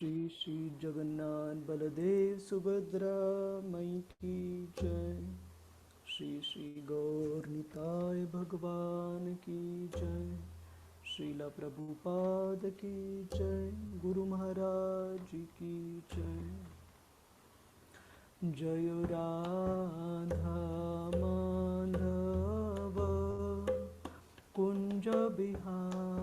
श्री श्री जगन्नाथ बलदेव सुभद्रा मई की जय। श्री श्री गौर निताय भगवान की जय। श्रीला प्रभुपाद की जय। गुरु महाराज की जय। जय राधा माधव कुंज बिहारी।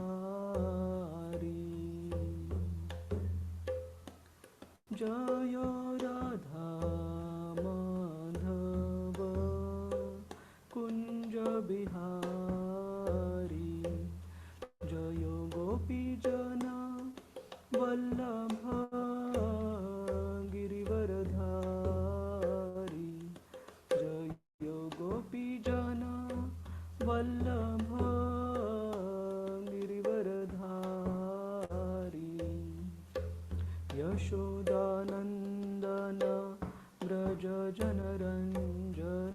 जय राधा माधव कुंज बिहारी। जय गोपी जना वल्लभ गिरिवरधारी। जय गोपी जना वल्लभ गिरिवरधारी। यशोदानंदन व्रज जनरंजन।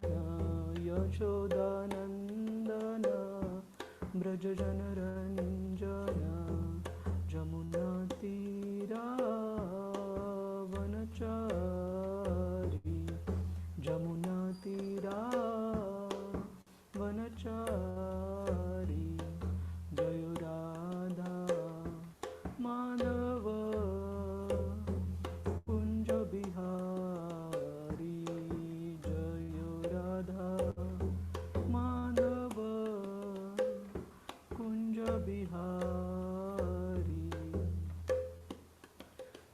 यशोदानंदन व्रज जनरंजन। जमुना तीरा वनचारी। जमुना तीरा वनचारी। जय राधा माधव कुंज बिहारी। जय राधा माधव कुंज बिहारी।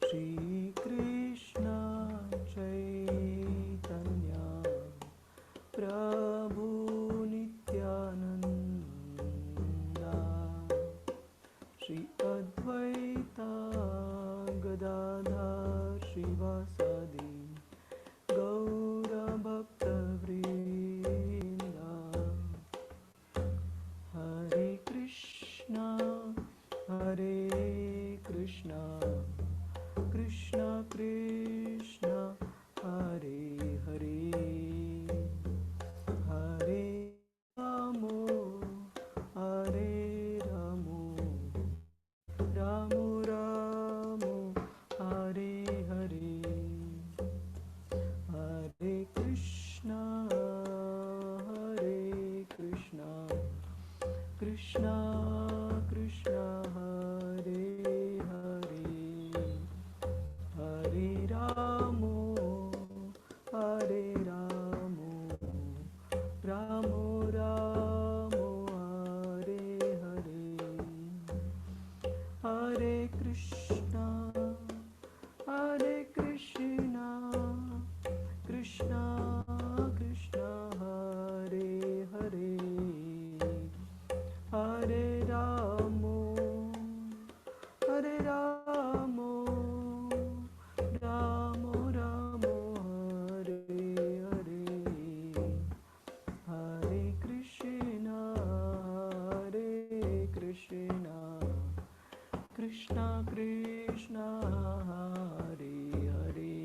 श्री कृष्ण चैतन्य प्रभु नित्यानंदा। श्री अद्वैता गदाधर श्रीवासादि गौरभक्तवृंदा। हरे कृष्णा कृष्णा कृष्णा हरे हरे। हरे रामो रामो रामो हरे हरे। हरे कृष्णा कृष्णा कृष्णा हरे हरे। हरे रामो रामो रामो हरे हरे। हरे कृष्णा कृष्णा कृष्णा हरे हरे। हरे रामो रामो रामो हरे हरे। हरे कृष्णा कृष्णा कृष्णा हरे हरे।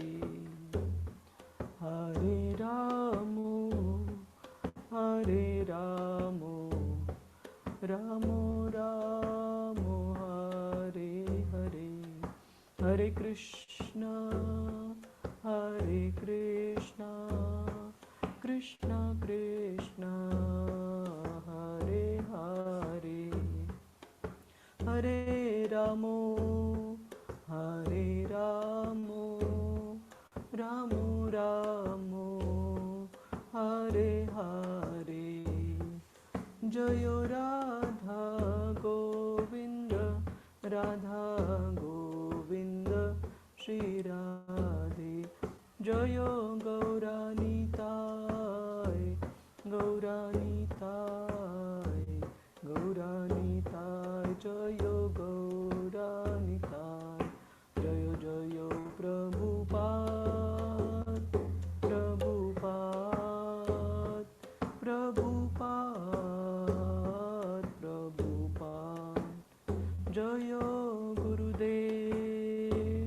हरे रामो रामो रामो हरे हरे। हरे कृष्णा कृष्णा कृष्णा हरे हरे। हरे रामो रामो रामो हरे हरे। जय राधा गोविंद श्री राधे। जय गौरानीताय जय गौरानीताय। जय जय प्रभुपाद जय गुरुदेव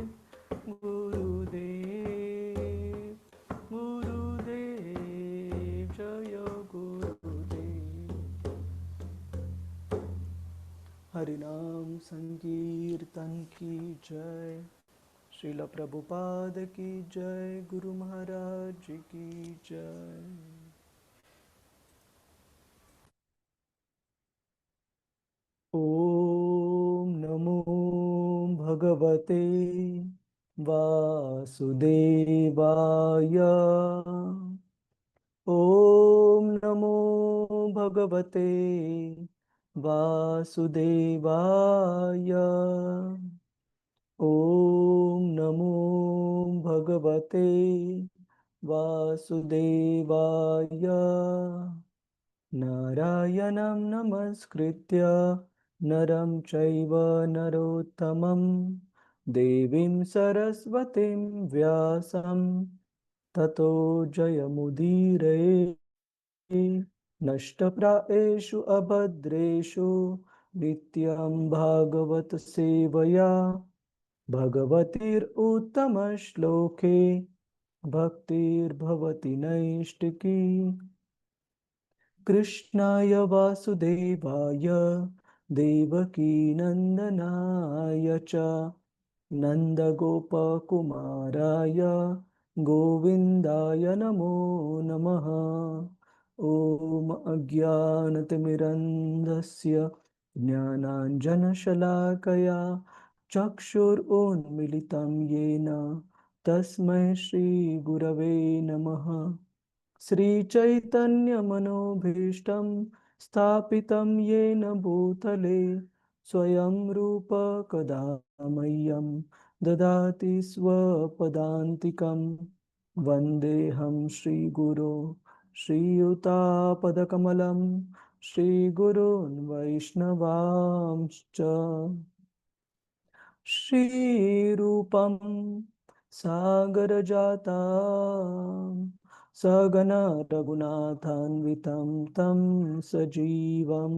जय गुरुदेव। हरिनाम संकीर्तन की जय। श्रील प्रभुपाद की जय, गुरु महाराज की जय। ओम नमो भगवते वासुदेवाय। ओम नमो भगवते वासुदेवाय। ओम नमो भगवते वासुदेवाय। नारायणं नमस्कृत्य नरं चैव नरोत्तमं देवीं सरस्वतीं व्यासं ततो जयमुदीरये। नष्टप्रायेषु अभद्रेषु नित्यं भागवत सेवया भगवतीरुत्तमश्लोके भक्तिर्भवति नैष्टिकी। कृष्णाय वासुदेवाय देवकीनन्दनाय च नन्दगोपकुमाराय गोविन्दाय नमो नमः। ॐ अज्ञानतिमिरन्धस्य ज्ञानाञ्जनशलाकया चक्षुरुन्मिलितं येन तस्मै श्रीगुरवे नमः। श्रीचैतन्यमनोभीष्टं स्थापितं येन भूतले स्वयं रूप कदा मह्यं ददाति स्वपदान्तिकं। वन्देऽहं श्रीगुरो श्रीयुतापदकमलं श्रीगुरून् वैष्णवांश्च। श्रीरूपं सागरजातं सगना रघुनाथान्वितं तं सजीवं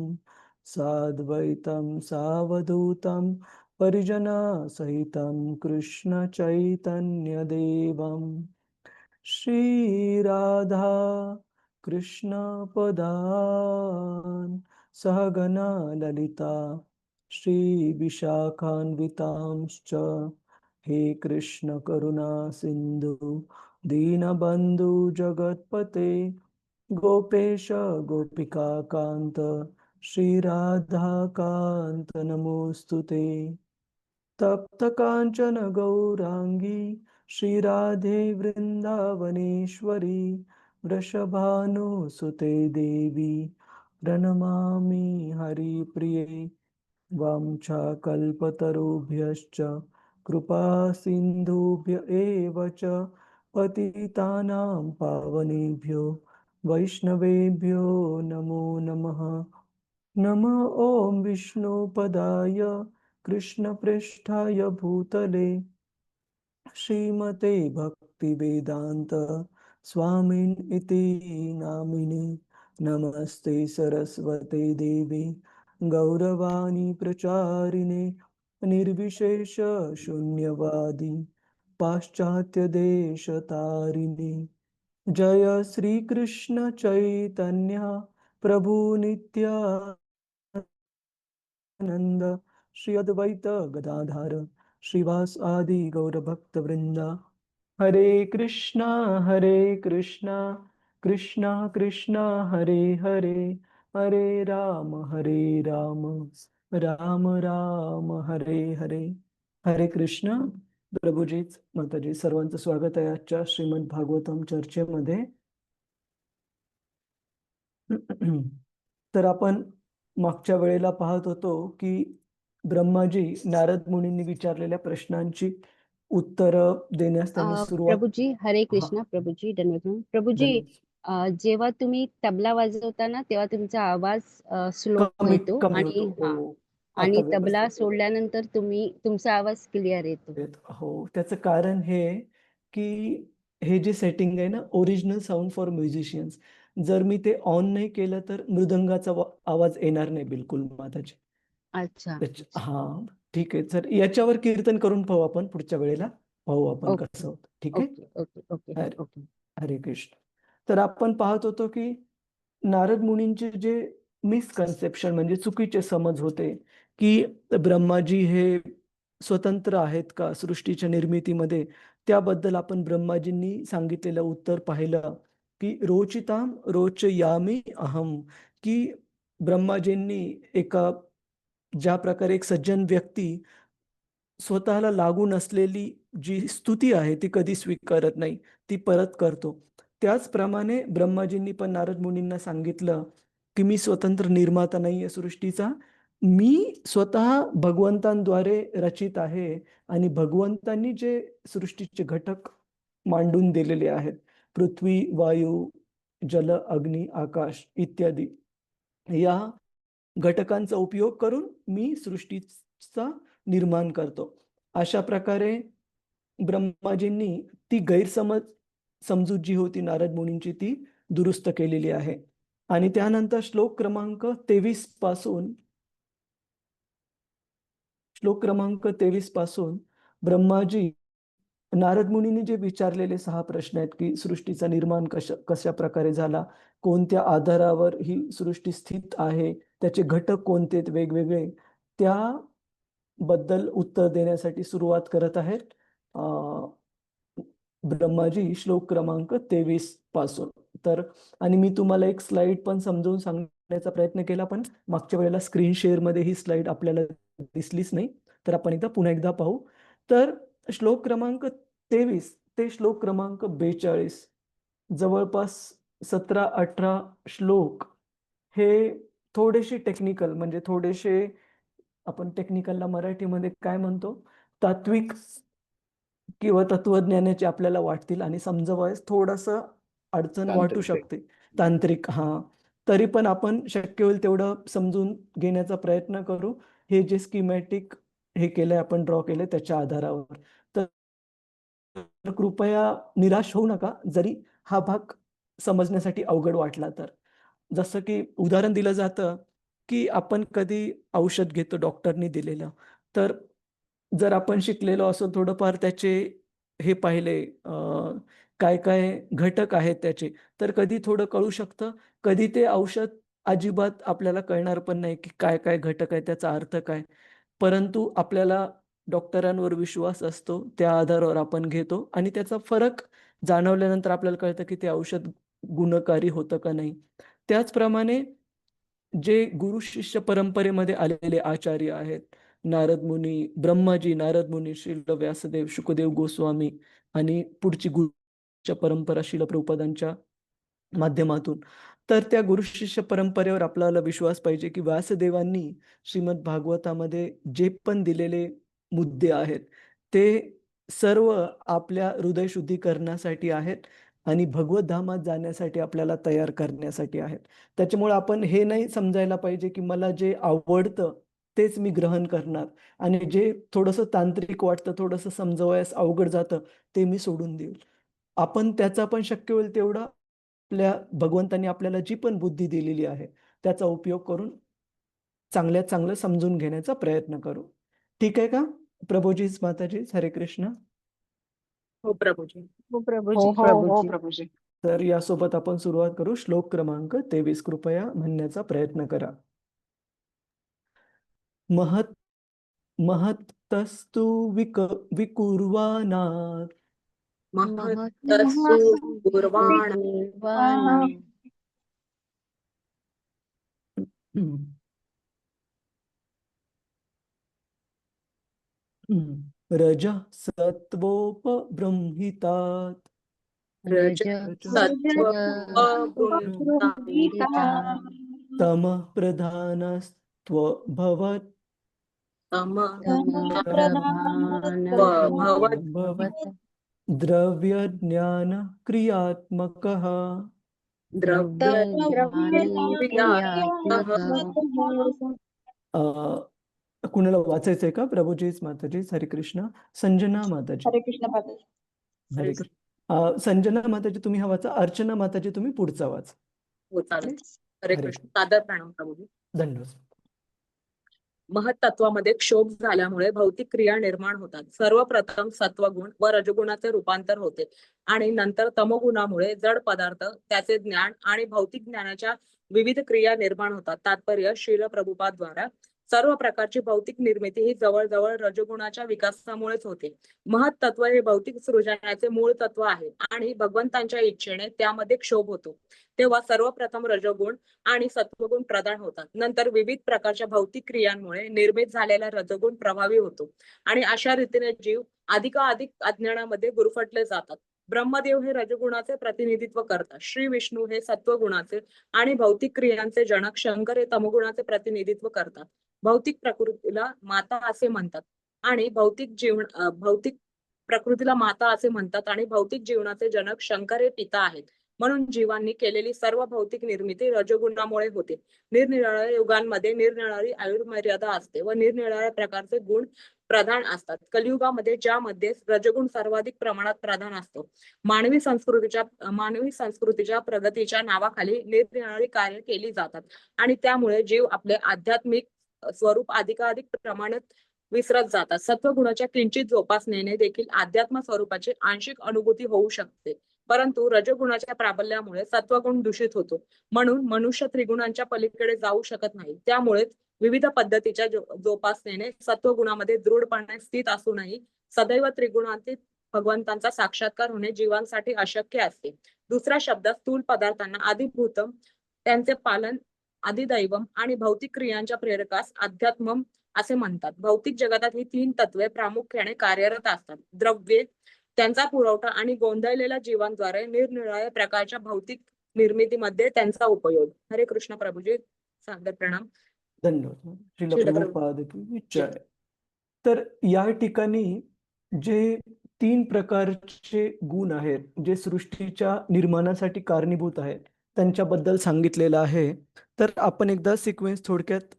साद्वैतं सावधूतं परिजनसहितं कृष्णचैतन्यदेवं श्रीराधा कृष्णपदान् सहगना ललिता श्रीविशाखान्वितांश्च। हे कृष्ण करुणा सिन्धु दीनबन्धु जगत्पते गोपेश गोपिका कान्त श्रीराधाकान्त नमोऽस्तुते। तप्त कांचन गौरांगी श्रीराधे वृंदावनेश्वरी वृषभानुसुते देवी प्रणमामि हरिप्रिये। वाञ्छाकल्पतरुभ्यश्च कृपा सिन्धुभ्य एव च पतितानां पावनेभ्यो वैष्णवेभ्यो नमो नमः। नमः ॐ विष्णुपदाय कृष्णपृष्ठाय भूतले श्रीमते भक्तिवेदान्त स्वामिन् इति नामिने। नमस्ते सरस्वते देवी गौरवाणी प्रचारिणे निर्विशेष शून्यवादी पाश्चात्य देशतारिणे। जय श्री कृष्ण चैतन्य प्रभु नित्यानंद श्री अद्वैत गदाधर श्रीवास आदि गौर भक्त वृंदा। हरे कृष्णा कृष्णा कृष्णा हरे हरे, हरे राम राम राम हरे हरे। हरे कृष्ण प्रभुजीच माताजी सर्वांचं स्वागत आहे आजच्या श्रीमद भागवतम चर्चेमध्ये। तर आपण मागच्या वेळेला पाहत होतो की ब्रह्माजी नारद मुनींनी विचारलेल्या प्रश्नांची उत्तर देण्यास त्यांनी सुरुवात। प्रभूजी हरे हा, कृष्णा प्रभूजी धन्यवाद प्रभूजी। धन्यवाद। जेव्हा तुम्ही तबला वाजवता ना तेव्हा तुमचा आवाज स्लो कमी येतो कमी आणि होतो हो, आणि आता तबला व्यवस्थित सोडल्यानंतर तुमचा आवाज क्लिअर येतो। हो, त्याचं कारण हे की हे जे सेटिंग आहे ना ओरिजिनल साऊंड फॉर म्युझिशियन्स, जर मी ते ऑन नाही केलं तर मृदंगाचा आवाज येणार नाही बिलकुल माताजी। अच्छा हा ठीक आहे, जर याच्यावर कीर्तन करून पाहू आपण पुढच्या वेळेला, पाहू आपण ओके कसं होतं। ठीक आहे, ओके ओके ओके हरे ओके हरे कृष्ण। तर आपण पाहत होतो की नारद मुनींचे जे मिसकन्सेप्शन म्हणजे चुकीचे समज होते की ब्रह्माजी हे स्वतंत्र आहेत का सृष्टीच्या निर्मितीमध्ये? त्याबद्दल आपण ब्रह्माजींनी सांगितलेलं उत्तर पाहिलं, की रोचिताम रोचयामी अहम, की ब्रह्माजींनी एका ज्या प्रकारे एक सज्जन व्यक्ती स्वतःला लागून असलेली जी स्तुती आहे ती कधी स्वीकारत नाही, ती परत करतो. त्याचप्रमाणे ब्रह्माजींनी पण नारद मुनींना सांगितलं, की मी स्वतंत्र निर्माता नाहीये सृष्टीचा. मी स्वतः भगवंतांद्वारे रचित आहे आणि भगवंतांनी जे सृष्टीचे घटक मांडून दिलेले आहेत, पृथ्वी, वायू, जल, अग्नी, आकाश इत्यादी, या घटकांचा उपयोग करून मी सृष्टीचा निर्माण करतो. अशा प्रकारे ब्रह्माजींनी ती समजूत जी होती नारद मुनींची ती दुरुस्त केलेली आहे. आणि त्यानंतर श्लोक क्रमांक 23 पासून ब्रह्माजी नारद मुनींनी जे विचारलेले 6 प्रश्न आहेत, की सृष्टीचा निर्माण कशा प्रकारे झाला, कोणत्या आधारावर ही सृष्टी स्थित आहे, त्याचे घटक कोणते आहेत वेगवेगळे, त्याबद्दल उत्तर देण्यासाठी सुरुवात करत आहेत ब्रह्माजी श्लोक क्रमांक 23 पासून. तर आणि मी तुम्हाला एक स्लाइड पण समजावून सांगण्याचा प्रयत्न केला, पण मागच्या वेळेला स्क्रीन शेअर मध्ये ही स्लाइड आपल्याला दिसलीच नाही, तर आपण पुन्हा एकदा पाहू. तर श्लोक क्रमांक 23 ते श्लोक क्रमांक 42 जवळपास 17-18 श्लोक हे थोडेसे टेक्निकल, म्हणजे थोडेसे आपण टेक्निकलला मराठीमध्ये काय म्हणतो, तात्विक किंवा तत्वज्ञानाचे आपल्याला वाटतील आणि समजवायस थोडंसं अडचण वाटू शकते, तांत्रिक. हा, तरी पण आपण शक्य होईल तेवढं समजून घेण्याचा प्रयत्न करू. हे जे स्कीमॅटिक हे केलंय, आपण ड्रॉ केलंय त्याच्या आधारावर. तर कृपया निराश होऊ नका जरी हा भाग समजण्यासाठी अवघड वाटला तर. जसं की उदाहरण दिलं जातं, की आपण कधी औषध घेतो डॉक्टरनी दिलेलं, तर जर आपण शिकलेलो असो थोडंफार त्याचे हे पाहिले, काय काय घटक आहेत त्याचे, तर कधी थोडं कळू शकतं, कधी ते औषध अजिबात आपल्याला कळणार पण नाही, की काय काय घटक आहे, त्याचा अर्थ काय. परंतु आपल्याला डॉक्टरांवर विश्वास असतो, त्या आधारावर आपण घेतो आणि त्याचा फरक जाणवल्यानंतर आपल्याला कळतं, की ते औषध गुणकारी होतं का नाही. त्याचप्रमाणे जे गुरु शिष्य परंपरेमध्ये आलेले आचार्य आहेत, नारद मुनी, ब्रह्माजी, नारद मुनी, श्रील व्यासदेव, शुकदेव गोस्वामी आणि पुढची गुरुच्या परंपरा श्रील प्रभुपादांच्या माध्यमातून. तर त्या गुरु शिष्य परंपरेवर आपल्याला विश्वास पाहिजे, की व्यासदेवांनी श्रीमद भागवतामध्ये जे पण दिलेले मुद्दे आहेत, ते सर्व आपल्या हृदय शुद्धीकरणासाठी आहेत आणि भगवत धामात जाण्यासाठी आपल्याला तयार करण्यासाठी आहेत. त्याच्यामुळे आपण हे नाही समजायला पाहिजे, की मला जे आवडतं तेच मी ग्रहण करणार आणि जे थोडंसं तांत्रिक वाटतं, थोडंसं समजवायस अवघड जातं, ते मी सोडून देईल. आपण त्याचा पण शक्य होईल तेवढा आपल्या भगवंतांनी आपल्याला जी पण बुद्धी दिलेली आहे, त्याचा उपयोग करून चांगल्यात चांगलं समजून घेण्याचा प्रयत्न करू. ठीक आहे का? प्रभुजीच, माताजीच, हरे कृष्ण. हो प्रभूजी. हो हो प्रभूजी. हो हो प्रभूजी. तर यासोबत आपण सुरुवात करू. श्लोक क्रमांक 23 कृपया म्हणण्याचा प्रयत्न करा. महत महत्तस्तु विकुर्वाणात् महत्तस्सु पूर्वाण रजः सत्त्वोपबृंहितात् रजसत्त्वबृंहितात् तमः प्रधानस्त्वभवत् तमःप्रधानत्वभवत् द्रव्यज्ञानक्रियात्मकः. कुणाला वाचायचंय का? प्रभूजीच, माताजीच, हरे कृष्ण. संजना माताजी. हरे कृष्ण पादाजी. हरे कृष्ण. संजना माताजी तुम्ही हा वाचा. अर्चना माताजी तुम्ही पुढचा वाचा. हो चालेल. हरे हरे कृष्ण. सादर प्रणाम प्रभूजी. धन्यवाद. महत्त्वामध्ये क्षोभ झाल्यामुळे भौतिक क्रिया निर्माण होतात. सर्वप्रथम सत्वगुण व रजगुणाचे रूपांतर होते आणि नंतर तमोगुणामुळे जड पदार्थ, त्याचे ज्ञान आणि भौतिक ज्ञानाच्या विविध क्रिया निर्माण होतात. तात्पर्य श्रील प्रभुपाद द्वारा सर्व प्रकारची भौतिक निर्मिती ही जवळजवळ रजोगुणाच्या विकासामुळेच होते. महत् तत्व हे भौतिक सृजनाचे मूळ तत्व आहे आणि भगवंतांच्या इच्छेने त्यामध्ये क्षोभ होतो. तेव्हा सर्वप्रथम रजोगुण आणि सत्वगुण प्रधान होतात. नंतर विविध प्रकारच्या भौतिक क्रियांमुळे निर्मित झालेला रजोगुण प्रभावी होतो आणि अशा रीतीने जीव अधिकाधिक अज्ञानामध्ये गुरफटले जातात. ब्रह्मदेव हे रजगुणाचे प्रतिनिधित्व करतात. श्री विष्णू हे सत्वगुणाचे आणि भौतिक क्रियांचे जनक, शंकर हे तमोगुणाचे प्रतिनिधित्व करतात. भौतिक प्रकृतीला माता असे म्हणतात आणि भौतिक प्रकृतीला माता असे म्हणतात आणि भौतिक जीवनाचे जनक शंकर हे पिता आहेत. म्हणून जीवांनी केलेली सर्व भौतिक निर्मिती रजोगुणामुळे होते. निरनिराळ्या युगांमध्ये निरनिराळी आयुर्मर्यादा असते व निरनिराळ्या प्रकारचे गुण प्रधान असतात. कलियुगामध्ये ज्यामध्ये रजगुण सर्वाधिक प्रमाणात प्रधान असतो. मानवी संस्कृतीच्या प्रगतीच्या नावाखाली निरनिराळी कार्य केली जातात आणि त्यामुळे जीव आपले आध्यात्मिक स्वरूप अधिकाधिक प्रमाणात विसरत जातात. सत्वगुणाच्या किंचित जोपासनेने देखील अध्यात्म स्वरूपाची आंशिक अनुभूती होऊ शकते. परंतु रजोगुणाच्या प्राबल्यामुळे सत्वगुण दूषित होतो. म्हणून मनुष्य त्रिगुणांच्या पलीकडे जाऊ शकत नाही. त्यामुळेच विविध पद्धतीच्या जोपासनेने सत्वगुणामध्ये दृढपणे स्थित असूनही सदैव त्रिगुणातीत भगवंतांचा साक्षात्कार होणे जीवांसाठी अशक्य असते. दुसऱ्या शब्दात स्थूल पदार्थांना आदिभूतम, त्यांचे पालन आदिदैवम आणि भौतिक क्रियांच्या प्रेरकास अध्यात्मम असे म्हणतात. भौतिक जगतात ही तीन तत्वे प्रामुख्याने कार्यरत असतात. द्रव्ये, त्यांचा पुरवठा आणि गोंधळलेल्या जीवांद्वारे निरनिराळ्या प्रकारच्या भौतिक निर्मितीमध्ये त्यांचा उपयोग. हरे कृष्ण प्रभूजी, सादर प्रणाम. धन्यवाद. श्रील श्रील प्रभुपाद की जय. तर या ठिकाणी जे तीन प्रकारचे गुण आहेत जे सृष्टीच्या निर्माणासाठी कारणीभूत आहेत त्यांच्याबद्दल सांगितलेलं आहे. तर आपण एकदा सिक्वेन्स थोडक्यात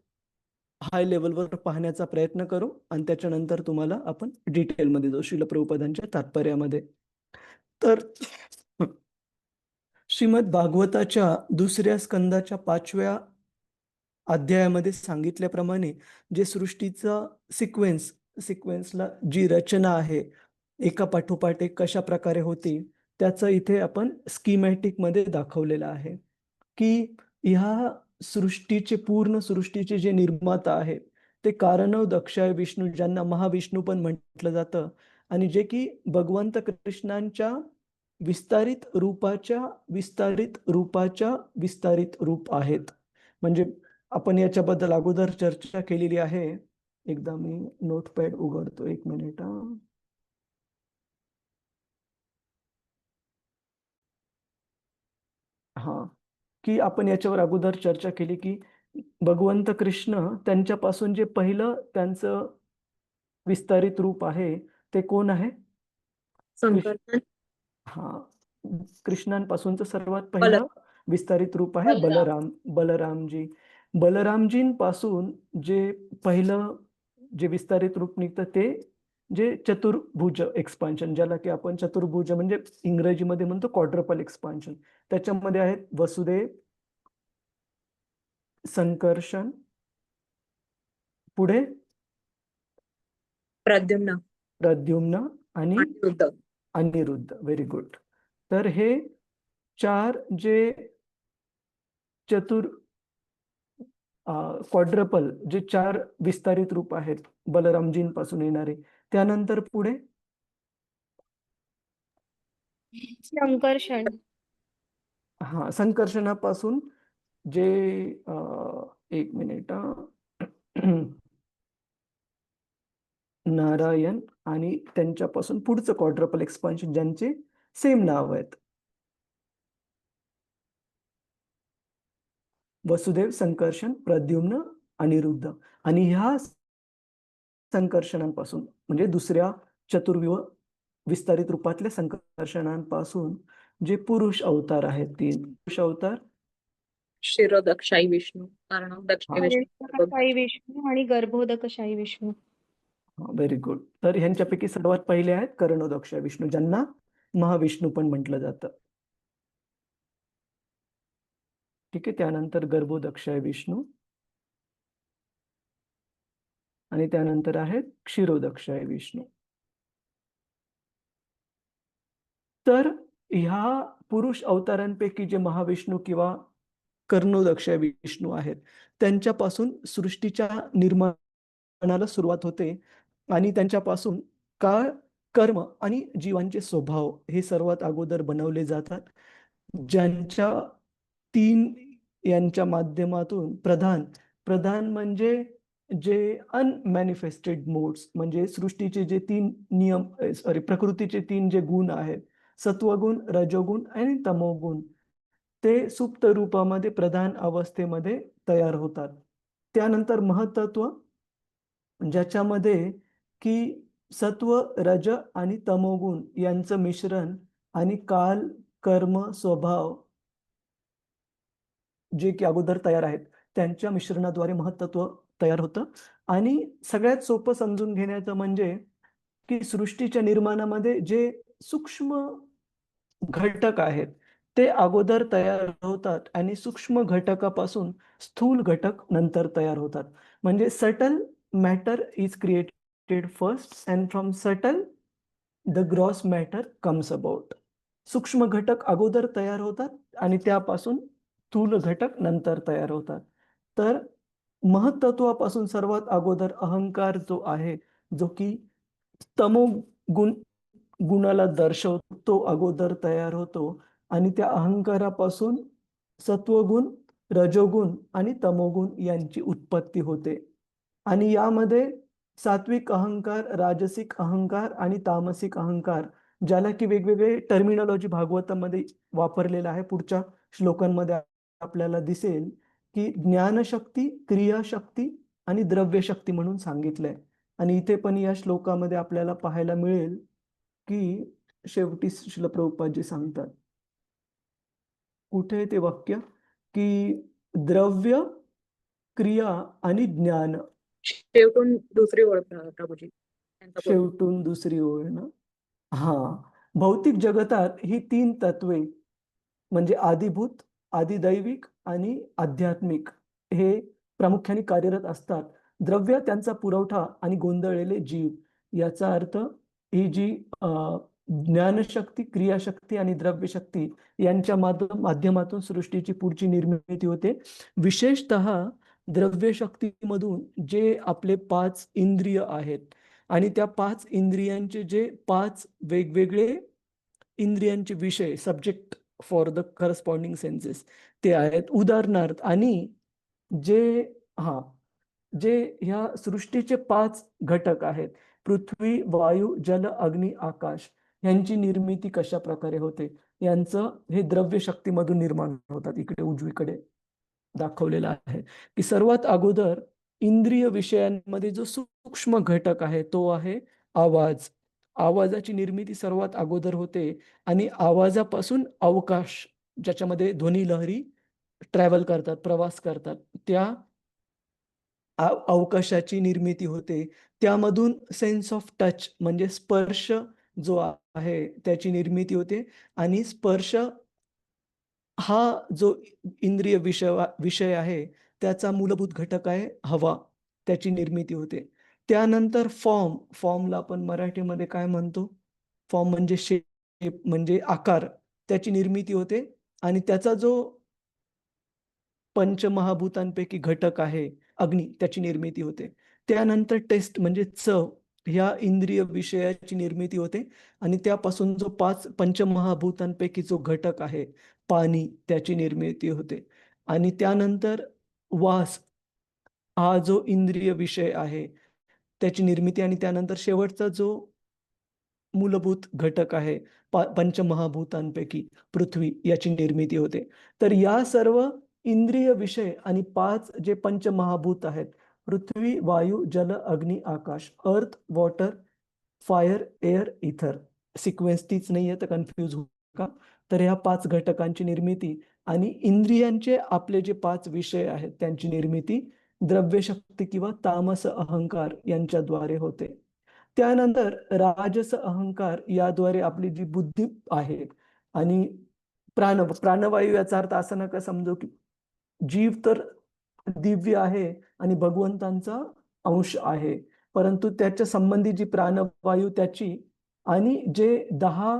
हाय लेवलवर पाहण्याचा प्रयत्न करू आणि त्याच्यानंतर तुम्हाला आपण डिटेलमध्ये जाऊ श्रील प्रभुपादांच्या तात्पर्यामध्ये. तर श्रीमद भागवताच्या दुसऱ्या स्कंदाच्या 5व्या अध्यायामध्ये सांगितल्याप्रमाणे जे सृष्टीचा सिक्वेन्सला जी रचना आहे एका पाठोपाठ एक कशा प्रकारे होती त्याचं इथे आपण स्कीमॅटिक मध्ये दाखवलेलं आहे की ह्या पूर्ण सृष्टीचे जे निर्माता आहे ते कारणव दक्षाय विष्णू, ज्यांना महाविष्णू पण म्हटलं जातं आणि जे की भगवंत कृष्णांच्या विस्तारित विस्तारित रूप आहेत. म्हणजे आपण याच्याबद्दल अगोदर चर्चा केलेली आहे. एकदा मी नोटपॅड उघडतो, 1 मिनिट. हा, की आपण याच्यावर अगोदर चर्चा केली की भगवंत कृष्ण त्यांच्यापासून जे पहिलं त्यांचं विस्तारित रूप आहे ते कोण आहे? संकर्षण. हा, कृष्णांपासूनचं सर्वात पहिलं विस्तारित रूप आहे बलरामजी. बलरामजींपासून जे पहिलं जे विस्तारित रूप निघतं ते जे चतुर्भुज एक्सपान्शन, ज्याला की आपण चतुर्भुज म्हणजे इंग्रजीमध्ये म्हणतो क्वाड्रपल एक्सपान्शन, त्याच्यामध्ये आहेत वसुदेव, संकर्षण, पुढे प्रद्युम्न आणि अनिरुद्ध. Very good. तर हे 4 जे क्वाड्रपल जे 4 विस्तारित रूप आहेत बलरामजींपासून येणारे. त्यानंतर पुढे संकर्षण. हा, संकर्षणापासून जे 1 मिनिट, नारायण आणि त्यांच्यापासून पुढचं क्वाड्रपल एक्सपान्शन ज्यांचे सेम नाव आहेत. वसुदेव, संकर्षण, प्रद्युम्न, अनिरुद्ध. आणि ह्या संकर्षणांपासून म्हणजे दुसऱ्या चतुर्व्यूह विस्तारित रूपातल्या संकर्षणांपासून जे पुरुष अवतार आहेत, 3 पुरुष अवतार, शिरोदक्षाई विष्णू, हिरण्यकशाही विष्णू आणि गर्भोदकशाही विष्णू. Very good. तर ह्यांच्यापैकी सर्वात पहिले आहेत कर्णोदक्ष विष्णू, ज्यांना महाविष्णू पण म्हटलं जातं. ठीक आहे. त्यानंतर गर्भोदक्ष विष्णू आणि त्यानंतर आहेत क्षीरोदक्ष विष्णू. तर ह्या पुरुष अवतारांपैकी जे महाविष्णू किंवा कर्णोदक्ष विष्णू आहेत. त्यांच्यापासून सृष्टीच्या निर्माणाला सुरुवात होते आणि त्यांच्यापासून काळ, कर्म आणि जीवांचे स्वभाव हे सर्वात अगोदर बनवले जातात. ज्यांच्या 3 यांच्या माध्यमातून प्रधान म्हणजे जे अनमॅनिफेस्टेड मोड्स, म्हणजे सृष्टीचे जे 3 नियम, प्रकृतीचे 3 जे गुण आहेत, सत्वगुण, रजोगुण आणि तमोगुण, ते सुप्त रूपामध्ये प्रधान अवस्थेमध्ये तयार होतात. त्यानंतर महत्त्व, ज्याच्यामध्ये की सत्व, रज आणि तमोगुण यांचं मिश्रण आणि काल, कर्म, स्वभाव जे की अगोदर तयार आहेत त्यांच्या मिश्रणाद्वारे महत्त्व तयार होतं. आणि सगळ्यात सोपं समजून घेण्याचं म्हणजे की सृष्टीच्या निर्माणामध्ये जे सूक्ष्म घटक आहेत ते अगोदर तयार होतात आणि सूक्ष्म घटकापासून स्थूल घटक नंतर तयार होतात. म्हणजे subtle matter is created first and from subtle the gross matter comes about. सूक्ष्म घटक अगोदर तयार होतात आणि त्यापासून स्थूल घटक नंतर तयार होतात. तर महत्त्वापासून सर्वात अगोदर अहंकार जो आहे, जो की तमो गुण गुणाला दर्शवतो, तो अगोदर तयार होतो आणि त्या अहंकारापासून सत्वगुण, रजोगुण आणि तमोगुण यांची उत्पत्ती होते. आणि यामध्ये सात्विक अहंकार, राजसिक अहंकार आणि तामसिक अहंकार, ज्याला की वेगवेगळे टर्मिनॉलॉजी भागवतामध्ये वापरलेलं आहे. पुढच्या श्लोकांमध्ये आपल्याला दिसेल की ज्ञानशक्ती, क्रियाशक्ती आणि द्रव्यशक्ती म्हणून सांगितलंय. आणि इथे पण या श्लोकामध्ये आपल्याला पाहायला मिळेल की शेवटी श्रील प्रभुपादजी सांगतात, कुठे ते वाक्य, की द्रव्य, क्रिया आणि ज्ञान. शेवटून दुसरी ओळ प्रभूजी. त्यांचा बोल. शेवटून दुसरी ओळ ना. हा, भौतिक जगतात ही 3 तत्वे म्हणजे आदिभूत, आदिदैविक आणि आध्यात्मिक हे प्रामुख्याने कार्यरत असतात. द्रव्य त्यांचा पुरवठा आणि गोंधळलेले जीव. याचा अर्थ ही जी ज्ञानशक्ती, क्रियाशक्ती आणि द्रव्यशक्ती यांच्या माध्यमातून सृष्टीची पुढची निर्मिती होते. विशेषतः द्रव्यशक्तीमधून जे आपले 5 इंद्रिय आहेत आणि त्या 5 इंद्रियांचे जे 5 वेगवेगळे इंद्रियांचे विषय, subject for the corresponding census, ते आहेत. उदाहरणार्थ, आणि जे जे ह्या सृष्टीचे 5 घटक आहेत, पृथ्वी, वायू, जल, अग्नी, आकाश, यांची निर्मिती कशा प्रकारे होते, यांचं हे द्रव्य शक्तीमधून निर्माण होतात. इकडे उजवीकडे दाखवलेलं आहे की सर्वात अगोदर इंद्रिय विषयांमध्ये जो सूक्ष्म घटक आहे तो आहे आवाज. आवाजाची निर्मिती सर्वात अगोदर होते आणि आवाजापासून अवकाश, ज्याच्यामध्ये ध्वनी लहरी ट्रॅव्हल करतात, प्रवास करतात, त्या अवकाशाची निर्मिती होते. त्यामधून सेन्स ऑफ टच म्हणजे स्पर्श जो आहे त्याची निर्मिती होते. आणि स्पर्श हा जो इंद्रिय विषय आहे त्याचा मूलभूत घटक आहे हवा, त्याची निर्मिती होते. त्यानंतर फॉर्मला आपण मराठीमध्ये काय म्हणतो, फॉर्म म्हणजे शेप म्हणजे आकार, त्याची निर्मिती होते. आणि त्याचा जो पंचमहाभूतांपैकी घटक आहे अग्नी, त्याची निर्मिती होते. त्यानंतर टेस्ट म्हणजे चव, ह्या इंद्रिय विषयाची निर्मिती होते. आणि त्यापासून जो 5 पंचमहाभूतांपैकी जो घटक आहे पाणी, त्याची निर्मिती होते. आणि त्यानंतर वास हा जो इंद्रिय विषय आहे त्याची निर्मिती. आणि त्यानंतर शेवटचा जो मूलभूत घटक आहे पंचमहाभूतांपैकी पृथ्वी, याची निर्मिती होते. तर या सर्व इंद्रिय विषय आणि 5 जे पंचमहाभूत आहेत, पृथ्वी, वायू, जल, अग्नी, आकाश, अर्थ, वॉटर, फायर, एअर, इथर, सिक्वेन्स तीच नाहीये तर कन्फ्यूज होऊ का. तर ह्या 5 घटकांची निर्मिती आणि इंद्रियांचे आपले जे 5 विषय आहेत त्यांची निर्मिती द्रव्यशक्ती किंवा तामस अहंकार यांच्याद्वारे होते. त्यानंतर राजस अहंकार याद्वारे आपली जी बुद्धी आहे, आणि प्राणवायू, याचा अर्थ असा नका समजू की जीव तर दिव्य आहे आणि भगवंतांचा अंश आहे, परंतु त्याच्या संबंधी जी प्राणवायू त्याची आणि जे 10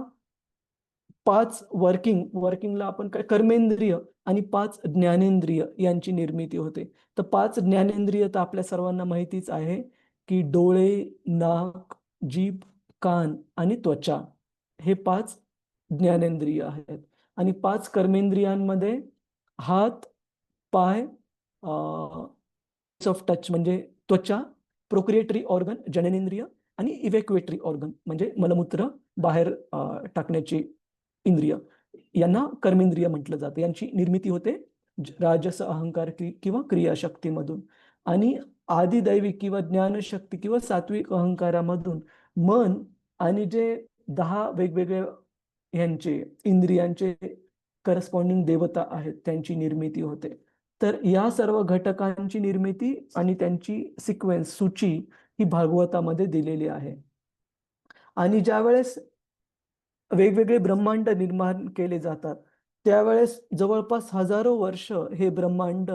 5 वर्किंगला आपण काय कर्मेंद्रिय आणि 5 ज्ञानेंद्रिय यांची निर्मिती होते. तर 5 ज्ञानेंद्रिय तर आपल्या सर्वांना माहितीच आहे की डोळे, नाक, जीभ, कान आणि त्वचा हे 5 ज्ञानेंद्रिय आहेत. आणि 5 कर्मेंद्रियांमध्ये हात, पाय, ऑफ टच म्हणजे त्वचा, प्रोक्रिएटरी ऑर्गन जननेंद्रिय आणि इव्हॅक्युएटरी ऑर्गन म्हणजे मलमूत्र बाहेर टाकण्याची इंद्रिय, यांना कर्मेंद्रिय म्हटलं जातं. यांची निर्मिती होते राजस अहंकार किंवा क्रियाशक्तीमधून. आणि आदिदैविक किंवा ज्ञानशक्ती किंवा सात्विक अहंकारामधून मन आणि जे 10 वेगवेगळे यांचे इंद्रियांचे करस्पॉन्डिंग देवता आहेत त्यांची निर्मिती होते. तर या सर्व घटकांची निर्मिती आणि त्यांची सिक्वेन्स सूची ही भागवतामध्ये दिलेली आहे. आणि ज्यावेळेस वेगवेगळे ब्रह्मांड निर्माण केले जातात त्यावेळेस जवळपास हजारो वर्ष हे ब्रह्मांड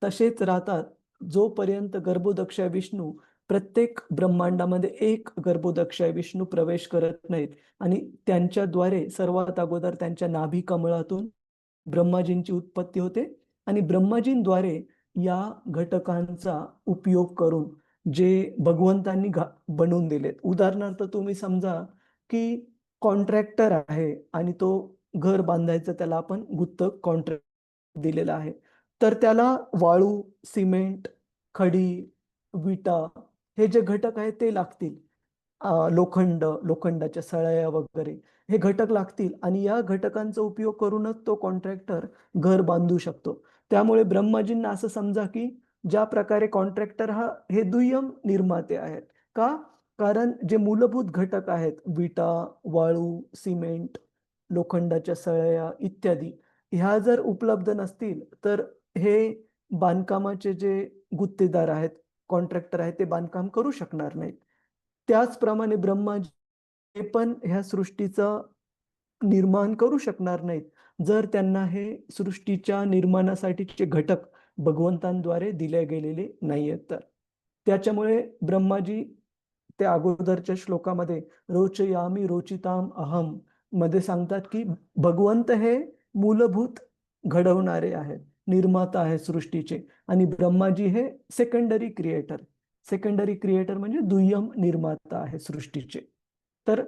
तसेच राहतात, जोपर्यंत गर्भोदक्ष विष्णू प्रत्येक ब्रह्मांडामध्ये एक गर्भोदक्ष विष्णू प्रवेश करत नाहीत. आणि त्यांच्याद्वारे सर्वात अगोदर त्यांच्या नाभी कमळातून ब्रह्माजींची उत्पत्ती होते आणि ब्रह्माजींद्वारे या घटकांचा उपयोग करून जे भगवंतांनी बनवून दिलेत. उदाहरणार्थ तुम्ही समजा की कॉन्ट्रॅक्टर आहे आणि तो घर बांधायचं त्याला आपण गुत्तक कॉन्ट्रॅक्ट दिलेला आहे. तर त्याला वाळू, सिमेंट, खडी, विटा हे जे घटक आहेत ते लागतील. लोखंडाच्या सळया वगैरे हे घटक लागतील आणि या घटकांचा उपयोग करूनच तो कॉन्ट्रॅक्टर घर बांधू शकतो. त्यामुळे ब्रह्माजींना असं समजा की ज्या प्रकारे कॉन्ट्रॅक्टर हे दुय्यम निर्माते आहेत. का? कारण जे मूलभूत घटक आहेत विटा, वाळू, सिमेंट, लोखंडाच्या सळया इत्यादी ह्या जर उपलब्ध नसतील तर हे बांधकामाचे जे गुत्तेदार आहेत, कॉन्ट्रॅक्टर आहेत, ते बांधकाम करू शकणार नाहीत. त्याचप्रमाणे ब्रह्माजी पण ह्या सृष्टीचं निर्माण करू शकणार नाहीत जर त्यांना हे सृष्टीच्या निर्माणासाठीचे घटक भगवंतांद्वारे दिले गेलेले नाहीयेत. तर त्याच्यामुळे ब्रह्माजी त्या अगोदरच्या श्लोकामध्ये रोचयामी रोचिताम अहम मध्ये सांगतात की भगवंत हे मूलभूत घडवणारे आहेत, निर्माता आहे सृष्टीचे, आणि ब्रह्माजी हे सेकंडरी क्रिएटर म्हणजे दुय्यम निर्माता आहे सृष्टीचे. तर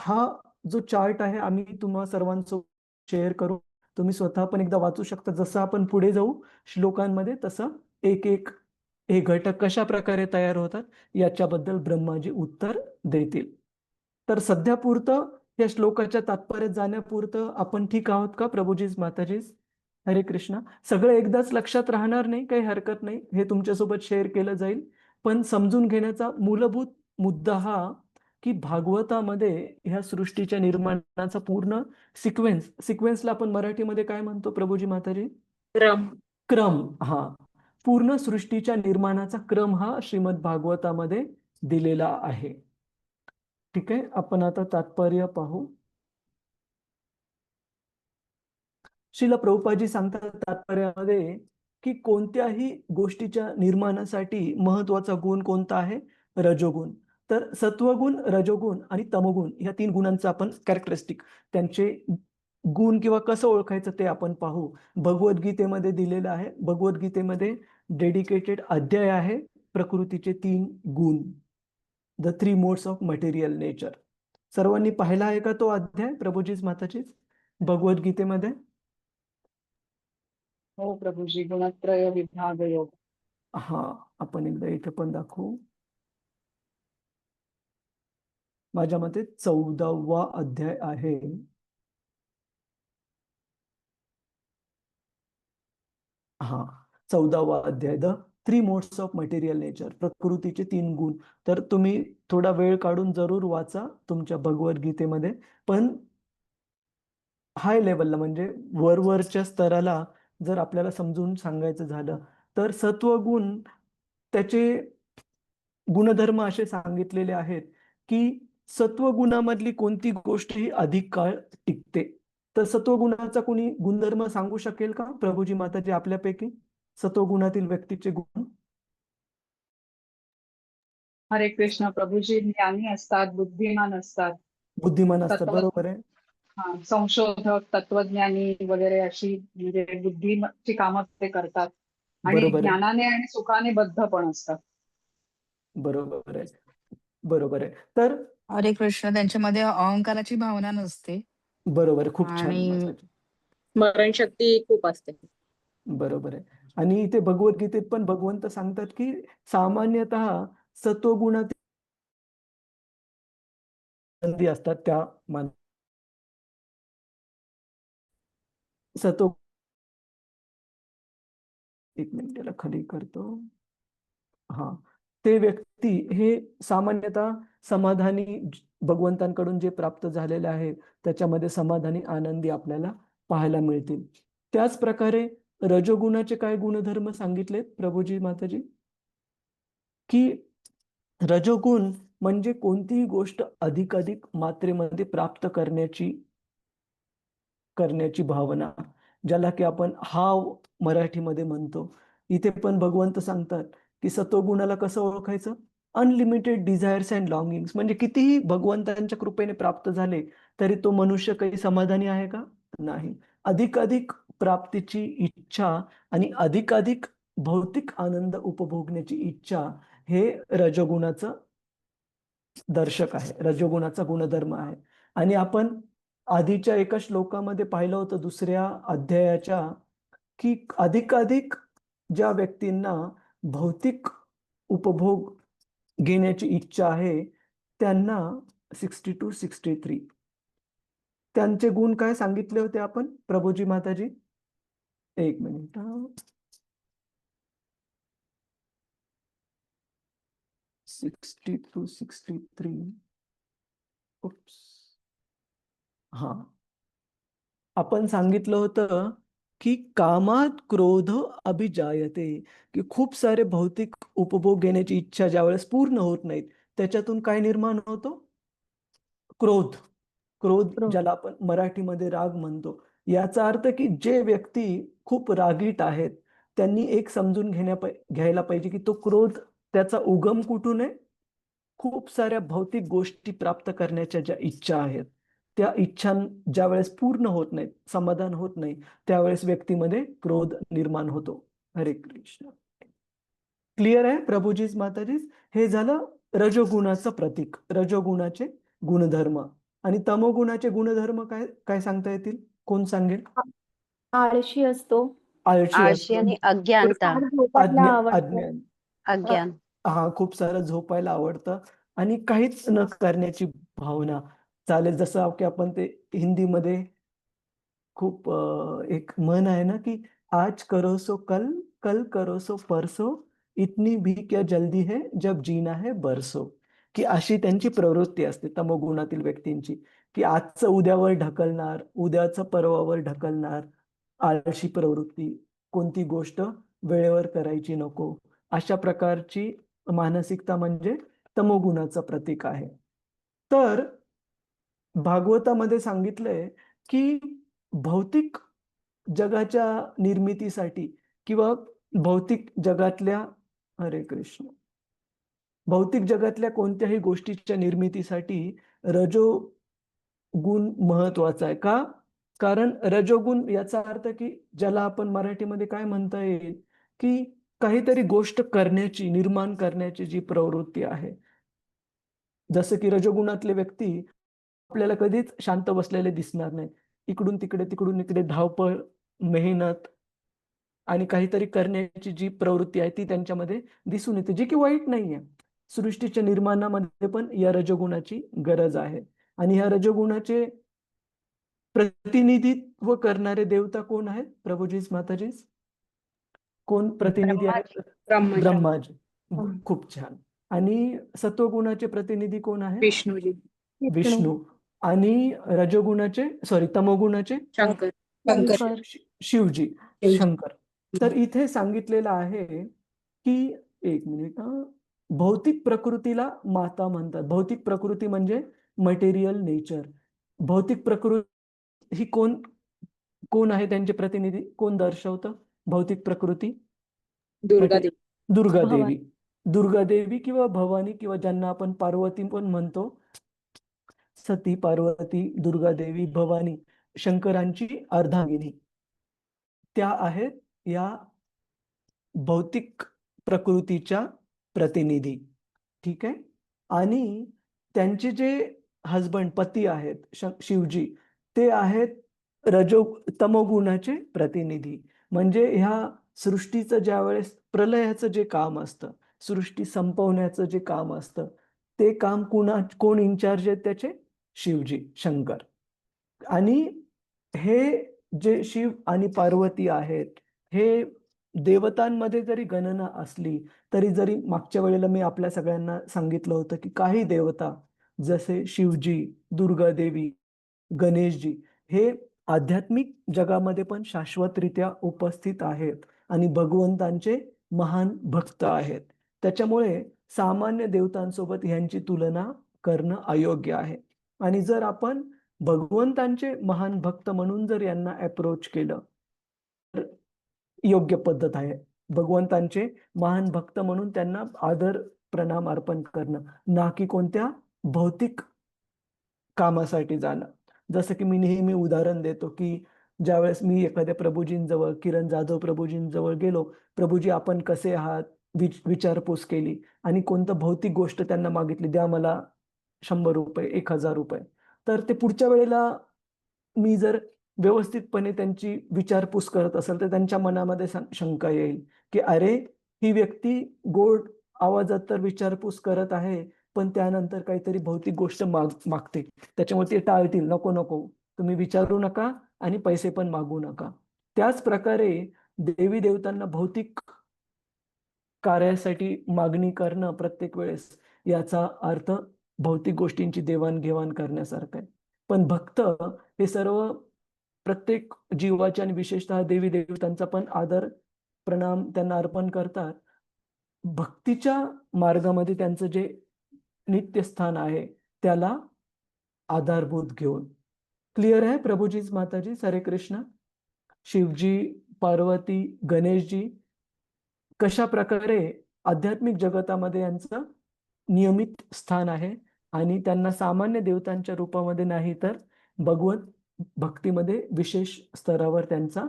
हा जो चार्ट आहे आम्ही तुम्हा सर्वांसोबत शेअर करू. तुम्ही स्वतः पण एकदा वाचू शकता. जसं आपण पुढे जाऊ श्लोकांमध्ये तसं एक एक हे घटक कशा प्रकारे तयार होतात याच्याबद्दल ब्रह्माजी उत्तर देतील. तर सध्या पुरतं या श्लोकाच्या तात्पर्यात जाण्यापुरतं आपण ठीक आहोत का प्रभूजीज, माताजीज? हरे कृष्णा. सगळं एकदाच लक्षात राहणार नाही, काही हरकत नाही, हे तुमच्यासोबत शेअर केलं जाईल. पण समजून घेण्याचा मूलभूत मुद्दा हा की भागवतामध्ये ह्या सृष्टीच्या निर्माणाचा पूर्ण सिक्वेन्सला आपण मराठीमध्ये काय म्हणतो प्रभूजी, माताजी? क्रम. हा पूर्ण सृष्टीच्या निर्माणाचा क्रम हा श्रीमद भागवतामध्ये दिलेला आहे. ठीक आहे, आपण आता तात्पर्य पाहू. श्रील प्रभुपादजी सांगतात तात्पर्यामध्ये की कोणत्याही गोष्टीच्या निर्माणासाठी महत्वाचा गुण कोणता आहे? रजोगुण. तर सत्वगुण, रजोगुण आणि तमोगुण या 3 गुणांचा आपण कॅरेक्टरिस्टिक, त्यांचे गुण किंवा कसं ओळखायचं ते आपण पाहू. भगवद्गीतेमध्ये दिलेलं आहे. भगवद्गीतेमध्ये डेडिकेटेड अध्याय आहे प्रकृतीचे 3 गुण, the 3 modes of material nature. सर्वांनी पाहिला आहे का तो अध्याय प्रभूजीच, माताजीच, भगवद्गीतेमध्ये? हो प्रभूजी, गुणत्रय विभाग योग. हा, आपण एकदा इथे पण दाखवू. माझ्या मते 14वा अध्याय आहे. हा, 14वा अध्याय, the 3 modes of material nature, प्रकृतीचे 3 गुण. तर तुम्ही थोडा वेळ काढून जरूर वाचा तुमच्या भगवद्गीतेमध्ये. पण हाय लेवलला म्हणजे वरवरच्या स्तराला जर आपल्याला समजून सांगायचं झालं तर सत्वगुण त्याचे गुणधर्म असे सांगितलेले आहेत की सत्वगुणामधली कोणती गोष्ट ही अधिक काळ टिकते. तर सत्वगुणाचा कोणी गुणधर्म सांगू शकेल का प्रभूजी, माताजी, आपल्यापैकी सत्वगुणातील व्यक्तीचे गुण? हरे कृष्ण प्रभूजी, ज्ञानी असतात, बुद्धिमान असतात. बुद्धिमान असतात, बरोबर आहे. हा संशोधक, तत्वज्ञानी वगैरे अशी म्हणजे बुद्धीची कामं ते करतात आणि बरोबर आहे. ज्ञानाने आणि सुखाने बद्ध पण असतात. बरोबर आहे. बरोबर आहे. तर हरे कृष्ण. त्यांच्यामध्ये अहंकाराची भावना नसते बरोबर आहे. खूप छान आणि माताजी. स्मरणशक्ती खूप असते. बरोबर आहे. आणि इथे भगवद्गीतेत पण भगवंत सांगतात की सामान्यतः सत्वगुणातील आनंदी असतात त्या सत्व एक मिनिट त्याला खाली करतो. हा, ते व्यक्ती हे सामान्यतः समाधानी भगवंतांकडून जे प्राप्त झालेले आहे त्याच्यामध्ये समाधानी आनंदी आपल्याला पाहायला मिळतील. त्याच प्रकारे रजोगुणाचे काय गुणधर्म सांगितलेत प्रभूजी माताजी? की रजोगुण म्हणजे कोणतीही गोष्ट अधिकाधिक मात्रेमध्ये प्राप्त करण्याची भावना, ज्याला की आपण हाव मराठीमध्ये म्हणतो. इथे पण भगवंत सांगतात की सत्वगुणाला कसं ओळखायचं? अनलिमिटेड डिझायर्स अँड लॉंगिंग्स, म्हणजे कितीही भगवंतांच्या कृपेने प्राप्त झाले तरी तो मनुष्य काही समाधानी आहे का? नाही. अधिकाधिक प्राप्तीची इच्छा आणि अधिकाधिक भौतिक आनंद उपभोगण्याची इच्छा हे रजोगुणाचं दर्शक आहे, रजोगुणाचा गुणधर्म आहे. आणि आपण आधीच्या एका श्लोकामध्ये पाहिलं होतं दुसऱ्या अध्यायाच्या, की अधिकाधिक ज्या व्यक्तींना भौतिक उपभोग घेण्याची इच्छा आहे त्यांना 62-63 त्यांचे गुण काय सांगितले होते आपण प्रभूजी माताजी? एक मिनिट. 62-63. हा, आपण सांगितलं होतं की कामात क्रोध अभिजायते, की खूप सारे भौतिक उपभोग घेण्याची इच्छा ज्यावेळेस पूर्ण होत नाहीत त्याच्यातून काय निर्माण होतो? क्रोध. क्रोध ज्याला आपण मराठीमध्ये राग म्हणतो. याचा अर्थ की जे व्यक्ती खूप रागीट आहेत त्यांनी एक समजून घ्यायला पाहिजे की तो क्रोध त्याचा उगम कुठून आहे? खूप साऱ्या भौतिक गोष्टी प्राप्त करण्याच्या ज्या इच्छा आहेत त्या इच्छा ज्यावेळेस पूर्ण होत नाहीत, समाधान होत नाही, त्यावेळेस व्यक्तीमध्ये क्रोध निर्माण होतो. हरे कृष्ण. क्लिअर आहे प्रभूजीच माताजीच? हे झालं रजोगुणाचं प्रतीक, रजोगुणाचे गुणधर्म. आणि तमोगुणाचे गुणधर्म काय काय सांगता येतील? कोण सांगेल? आळशी असतो. आळशी आळशी असतो, आणि अज्ञानता, फार झोपायला आवडतं. अज्ञान. अज्ञान. हा, खूप सारं झोपायला आवडतं आणि काहीच न करण्याची भावना. चालेल, जसं की आपण ते हिंदीमध्ये खूप एक म्हण आहे ना की आज करो सो कल, कल करो सो परसो, इतनी भी क्या जल्दी है जब जीना है बरसो. की अशी त्यांची प्रवृत्ती असते तमोगुणातील व्यक्तींची, की आजचं उद्यावर ढकलणार, उद्याचं परवावर ढकलणार, आळशी प्रवृत्ती, कोणती गोष्ट वेळेवर करायची नको, अशा प्रकारची मानसिकता म्हणजे तमोगुणाचं प्रतीक आहे. तर भागवतामध्ये सांगितलंय की भौतिक जगाच्या निर्मितीसाठी किंवा भौतिक जगातल्या, हरे कृष्ण, भौतिक जगातल्या कोणत्याही गोष्टीच्या निर्मितीसाठी रजोगुण महत्वाचा आहे. का? कारण रजोगुण याचा अर्थ की ज्याला आपण मराठीमध्ये काय म्हणता येईल की काहीतरी गोष्ट करण्याची, निर्माण करण्याची जी प्रवृत्ती आहे. जसं की रजोगुणातले व्यक्ती आपल्याला कधीच शांत बसलेले दिसणार नाही. इकडून तिकडे, तिकडून इकडे धावपळ, मेहनत आणि काहीतरी करण्याची जी प्रवृत्ती आहे ती त्यांच्यामध्ये दिसून येते, जी की वाईट नाहीये. सृष्टीच्या निर्माणामध्ये पण या रजोगुणाची गरज आहे. आणि या रजोगुणाचे प्रतिनिधित्व करणारे देवता कोण आहेत प्रभूजीच माताजीच? कोण प्रतिनिधी आहेत? ब्रह्माजी. ब्रह्माजी. खूप छान. आणि सत्वगुणाचे प्रतिनिधी कोण आहेत? विष्णूजी. विष्णू. आणि तमोगुणाचे शंकर. शंकर. शिवजी, शिवजी. शंकर. तर इथे सांगितलेलं आहे की, एक मिनिट, भौतिक प्रकृतीला माता म्हणतात. भौतिक प्रकृती म्हणजे मटेरियल नेचर. भौतिक प्रकृती ही कोण आहे? त्यांचे प्रतिनिधी कोण दर्शवतं भौतिक प्रकृती? दुर्गादेवी. दुर्गादेवी. दुर्गादेवी किंवा भवानी किंवा ज्यांना आपण पार्वती पण म्हणतो. सती, पार्वती, दुर्गादेवी, भवानी, शंकरांची अर्धांगिनी, त्या आहेत या भौतिक प्रकृतीच्या प्रतिनिधी. ठीक आहे. आणि त्यांचे जे हजबंड पती आहेत शिवजी, ते आहेत तमोगुणाचे प्रतिनिधी. म्हणजे ह्या सृष्टीचं ज्यावेळेस प्रलयाचं जे काम असतं, सृष्टी संपवण्याचं जे काम असतं, ते काम कोण इन्चार्ज आहेत त्याचे? शिवजी, शंकर. आणि हे जे शिव आणि पार्वती आहेत, हे देवतांमध्ये जरी गणना असली तरी, जरी मागच्या वेळेला मी आपल्या सगळ्यांना सांगितलं होतं की काही देवता जसे शिवजी, दुर्गादेवी, गणेशजी हे आध्यात्मिक जगामध्ये पण शाश्वतरित्या उपस्थित आहेत आणि भगवंतांचे महान भक्त आहेत. त्याच्यामुळे सामान्य देवतांसोबत ह्यांची तुलना करणं अयोग्य आहे. आणि जर आपण भगवंतांचे महान भक्त म्हणून जर यांना अप्रोच केलं तर योग्य पद्धत आहे. भगवंतांचे महान भक्त म्हणून त्यांना आदर प्रणाम अर्पण करणं, ना की कोणत्या भौतिक कामासाठी जाणं. जसं की मी नेहमी उदाहरण देतो की ज्यावेळेस मी एखाद्या प्रभूजींजवळ, किरण जाधव प्रभूजींजवळ गेलो, प्रभूजी आपण कसे आहात विचारपूस केली आणि कोणतं भौतिक गोष्ट त्यांना मागितली, द्या मला 100 रुपये, 1000 रुपये, तर ते पुढच्या वेळेला मी जर व्यवस्थितपणे त्यांची विचारपूस करत असेल तर त्यांच्या मनामध्ये शंका येईल की अरे, ही व्यक्ती गोड आवाजात तर विचारपूस करत आहे, पण त्यानंतर काहीतरी भौतिक गोष्ट मागते, त्याच्यामुळे ते टाळतील, नको नको, तुम्ही विचारू नका आणि पैसे पण मागू नका. त्याच प्रकारे देवी देवतांना भौतिक कार्यासाठी मागणी करणं प्रत्येक वेळेस, याचा अर्थ भौतिक गोष्टींची देवाणघेवाण करण्यासारखं आहे. पण भक्त हे सर्व प्रत्येक जीवाच्या आणि विशेषतः देवी देवतांचा पण आदर प्रणाम त्यांना अर्पण करतात. भक्तीच्या मार्गामध्ये त्यांचं जे नित्यस्थान आहे त्याला आधारभूत घेऊन. क्लिअर आहे प्रभूजीच माताजी? हरे कृष्ण. शिवजी, पार्वती, गणेशजी कशा प्रकारे आध्यात्मिक जगतामध्ये यांचं नियमित स्थान आहे आणि त्यांना सामान्य देवतांच्या रूपामध्ये नाही तर भगवत भक्तीमध्ये विशेष स्तरावर त्यांचा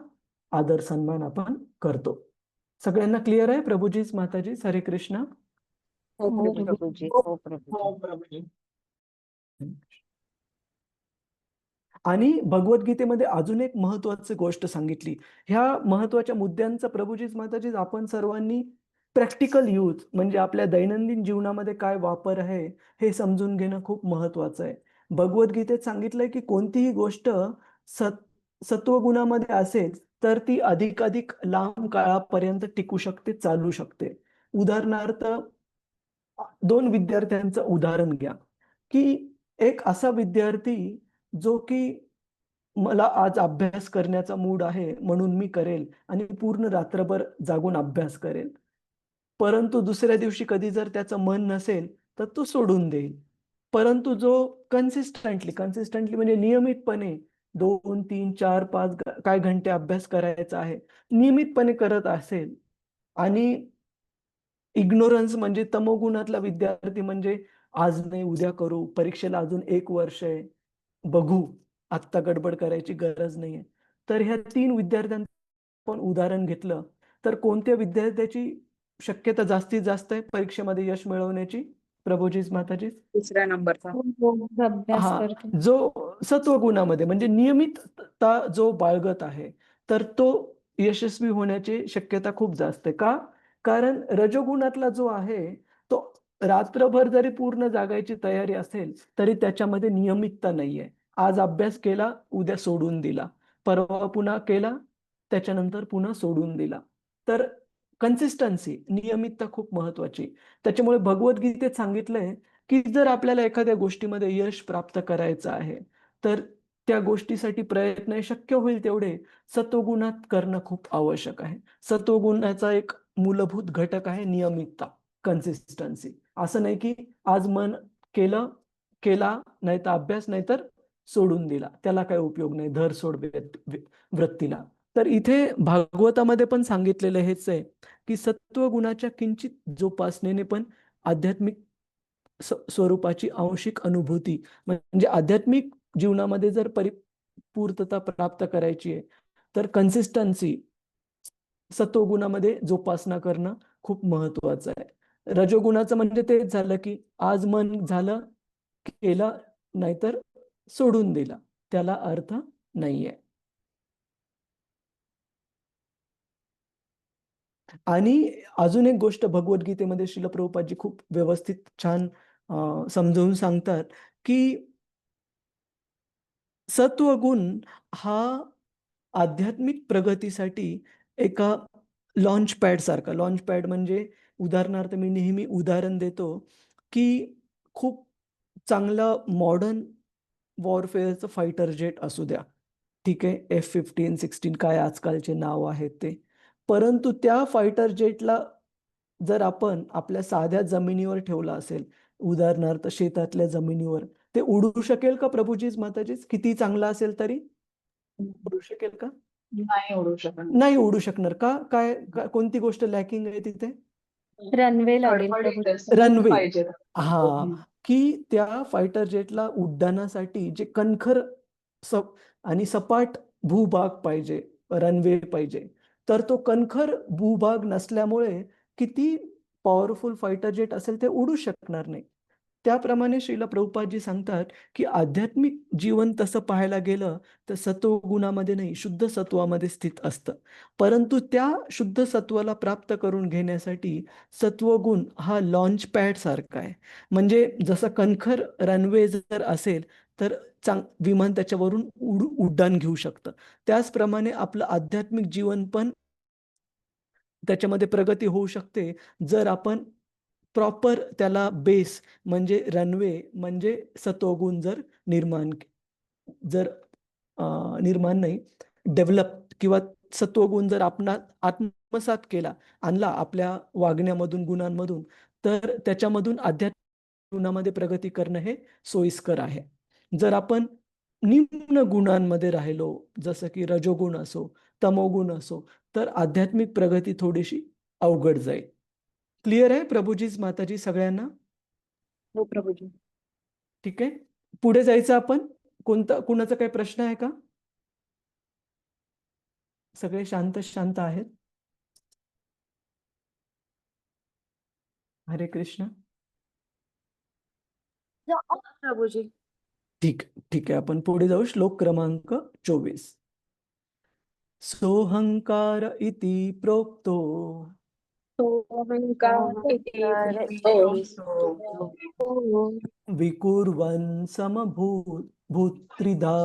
आदर सन्मान आपण करतो. सगळ्यांना क्लिअर आहे प्रभूजीच माताजी? हरे कृष्ण. हो हो, प्रभूजी. प्रभूजी, हो प्रभूजी. आणि भगवद्गीतेमध्ये अजून एक महत्वाची गोष्ट सांगितली. ह्या महत्वाच्या मुद्द्यांचा प्रभूजीच माताजी आपण सर्वांनी प्रॅक्टिकल यूज, म्हणजे आपल्या दैनंदिन जीवनामध्ये काय वापर आहे हे समजून घेणं खूप महत्वाचं आहे. भगवद्गीतेत सांगितलंय की कोणतीही गोष्ट सत्वगुणामध्ये असेल तर ती अधिकाधिक लांब काळापर्यंत टिकू शकते, चालू शकते. उदाहरणार्थ 2 विद्यार्थ्यांचं उदाहरण घ्या की एक असा विद्यार्थी जो की मला आज अभ्यास करण्याचा मूड आहे म्हणून मी करेल आणि पूर्ण रात्रभर जागून अभ्यास करेल, परंतु दुसऱ्या दिवशी कधी जर त्याचं मन नसेल तर तो सोडून देईल. परंतु जो कन्सिस्टंटली म्हणजे नियमितपणे 2, 3, 4, 5 काय घंटे अभ्यास करायचा आहे, नियमितपणे करत असेल आणि इग्नोरन्स म्हणजे तमोगुणातला विद्यार्थी म्हणजे आज नाही उद्या करू, परीक्षेला अजून 1 वर्ष आहे, बघू, आत्ता गडबड करायची गरज नाहीये. तर ह्या 3 विद्यार्थ्यांचं आपण उदाहरण घेतलं तर कोणत्या विद्यार्थ्याची शक्यता जास्तीत जास्त आहे परीक्षेमध्ये यश मिळवण्याची? प्रभूजीच माताजी? दुसऱ्या नंबरचा. हो, अभ्यास हा, करतो. जो सत्वगुणामध्ये म्हणजे नियमितता जो बाळगत आहे तर तो यशस्वी होण्याची शक्यता खूप जास्त आहे. का? कारण रजोगुणातला जो आहे तो रात्रभर जरी पूर्ण जागायची तयारी असेल तरी त्याच्यामध्ये नियमितता नाहीये. आज अभ्यास केला, उद्या सोडून दिला, परवा पुन्हा केला, त्याच्यानंतर पुन्हा सोडून दिला. तर कन्सिस्टन्सी, नियमितता खूप महत्वाची. त्याच्यामुळे भगवद्गीतेत सांगितलंय की जर आपल्याला एखाद्या गोष्टीमध्ये यश प्राप्त करायचं आहे तर त्या गोष्टीसाठी प्रयत्न शक्य होईल तेवढे सत्वगुणात करणं खूप आवश्यक आहे. सत्वगुणाचा एक मूलभूत घटक आहे नियमितता, कन्सिस्टन्सी. असं नाही की आज मन केला नाही तर अभ्यास, नाही तर सोडून दिला, त्याला काही उपयोग नाही, धर सोड वृत्तीला. तर इथे भागवतामध्ये पण सांगितलेलं हेच आहे की सत्वगुणाच्या किंचित जोपासनेने पण आध्यात्मिक स्वरूपाची आंशिक अनुभूती. म्हणजे आध्यात्मिक जीवनामध्ये जर परिपूर्तता प्राप्त करायची आहे तर कन्सिस्टन्सी सत्वगुणामध्ये जोपासना करणं खूप महत्वाचं आहे. रजोगुणाचं म्हणजे तेच झालं की आज मन झालं केलं, नाहीतर सोडून दिला, त्याला अर्थ नाहीये. आणि अजून एक गोष्ट भगवद्गीतेमध्ये श्रील प्रभुपादजी खूप व्यवस्थित छान समजावून सांगतात की सत्वगुण हा आध्यात्मिक प्रगतीसाठी एका लॉन्च पॅड सारखा. लॉन्च पॅड म्हणजे उदाहरणार्थ मी नेहमी उदाहरण देतो की खूप चांगलं मॉडर्न वॉरफेअरचं फायटर जेट असू द्या, ठीक आहे, F-15, F-16 काय आजकालचे नाव आहेत ते, परंतु त्या फायटर जेटला जर आपण आपल्या साध्या जमिनीवर ठेवला असेल, उदाहरणार्थ शेतातल्या जमिनीवर, ते उडू शकेल का प्रभूजीच माताजीच? किती चांगला असेल तरी उडू शकेल का? नाही ओढू शकत. नाही उडू शकणार का? कोणती गोष्ट लॅकिंग आहे तिथे? रनवे लागेल खडबडीत प्रभू. असं रनवे. पाहिजे. हा, की त्या फायटर जेटला उड्डाणासाठी जे कणखर आणि सपाट भूभाग पाहिजे, रनवे पाहिजे, तर तो कणखर भूभाग नसल्यामुळे किती पॉवरफुल फायटर जेट असेल ते उडू शकणार नाही. त्याप्रमाणे श्रील प्रभुपादजी सांगतात की आध्यात्मिक जीवन तसं पाहायला गेलं तर सत्वगुणामध्ये नाही, शुद्ध सत्वामध्ये स्थित असतं. परंतु त्या शुद्ध सत्वाला प्राप्त करून घेण्यासाठी सत्वगुण हा लॉन्च पॅड सारखा आहे. म्हणजे जसं कणखर रनवे जर असेल तर विमान त्याच्यावरून उड्डाण घेऊ शकतं. त्याचप्रमाणे आपलं आध्यात्मिक जीवन पण त्याच्यामध्ये प्रगती होऊ शकते जर आपण प्रॉपर त्याला बेस म्हणजे रनवे म्हणजे सत्वगुण जर जर निर्माण नाही, डेव्हलप किंवा सत्वगुण जर आपण आत्मसात केला, आणला आपल्या वागण्यामधून, गुणांमधून, तर त्याच्यामधून आध्यात्मिक गुणामध्ये प्रगती करणं हे सोयीस्कर आहे. जर आपण निम्न गुणांमध्ये राहिलो, जसं की रजोगुण असो, तमोगुण असो, तर आध्यात्मिक प्रगती थोडीशी अवघड जाईल. क्लिअर आहे प्रभूजीच माताजी सगळ्यांना? हो प्रभूजी. ठीक आहे, पुढे जायचं आपण. कुणाचा काही प्रश्न आहे का? सगळे शांत आहेत? हरे कृष्ण. प्रभूजी. ठीक आहे, आपण पुढे जाऊ. श्लोक क्रमांक 24. सोहंकार इति प्रोक्तो सोऽहंकार इति प्रोक्तो विकुर्वन् समभूत्त्रिधा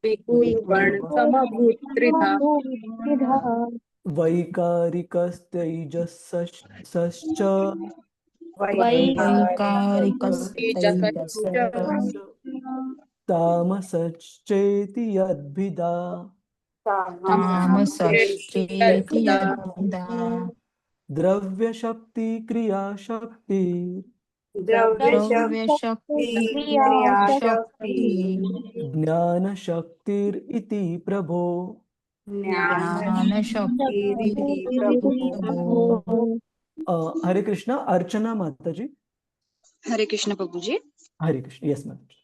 विकुर्वन् समभूत्त्रिधा वैकारिकस्तैजसश्च वैकारिकस्तैजस्य तामसश्चेति यद्भिदा तामसश्चेति यद्भिदा द्रव्यशक्ति क्रियाशक्ति द्रव्यशक्ति ज्ञानशक्तिरिति प्रभो. ज्ञानशक्तिरिति प्रभो. हरे कृष्ण. अर्चना माताजी. हरे कृष्ण प्रभूजी. हरे कृष्ण. येस माताजी.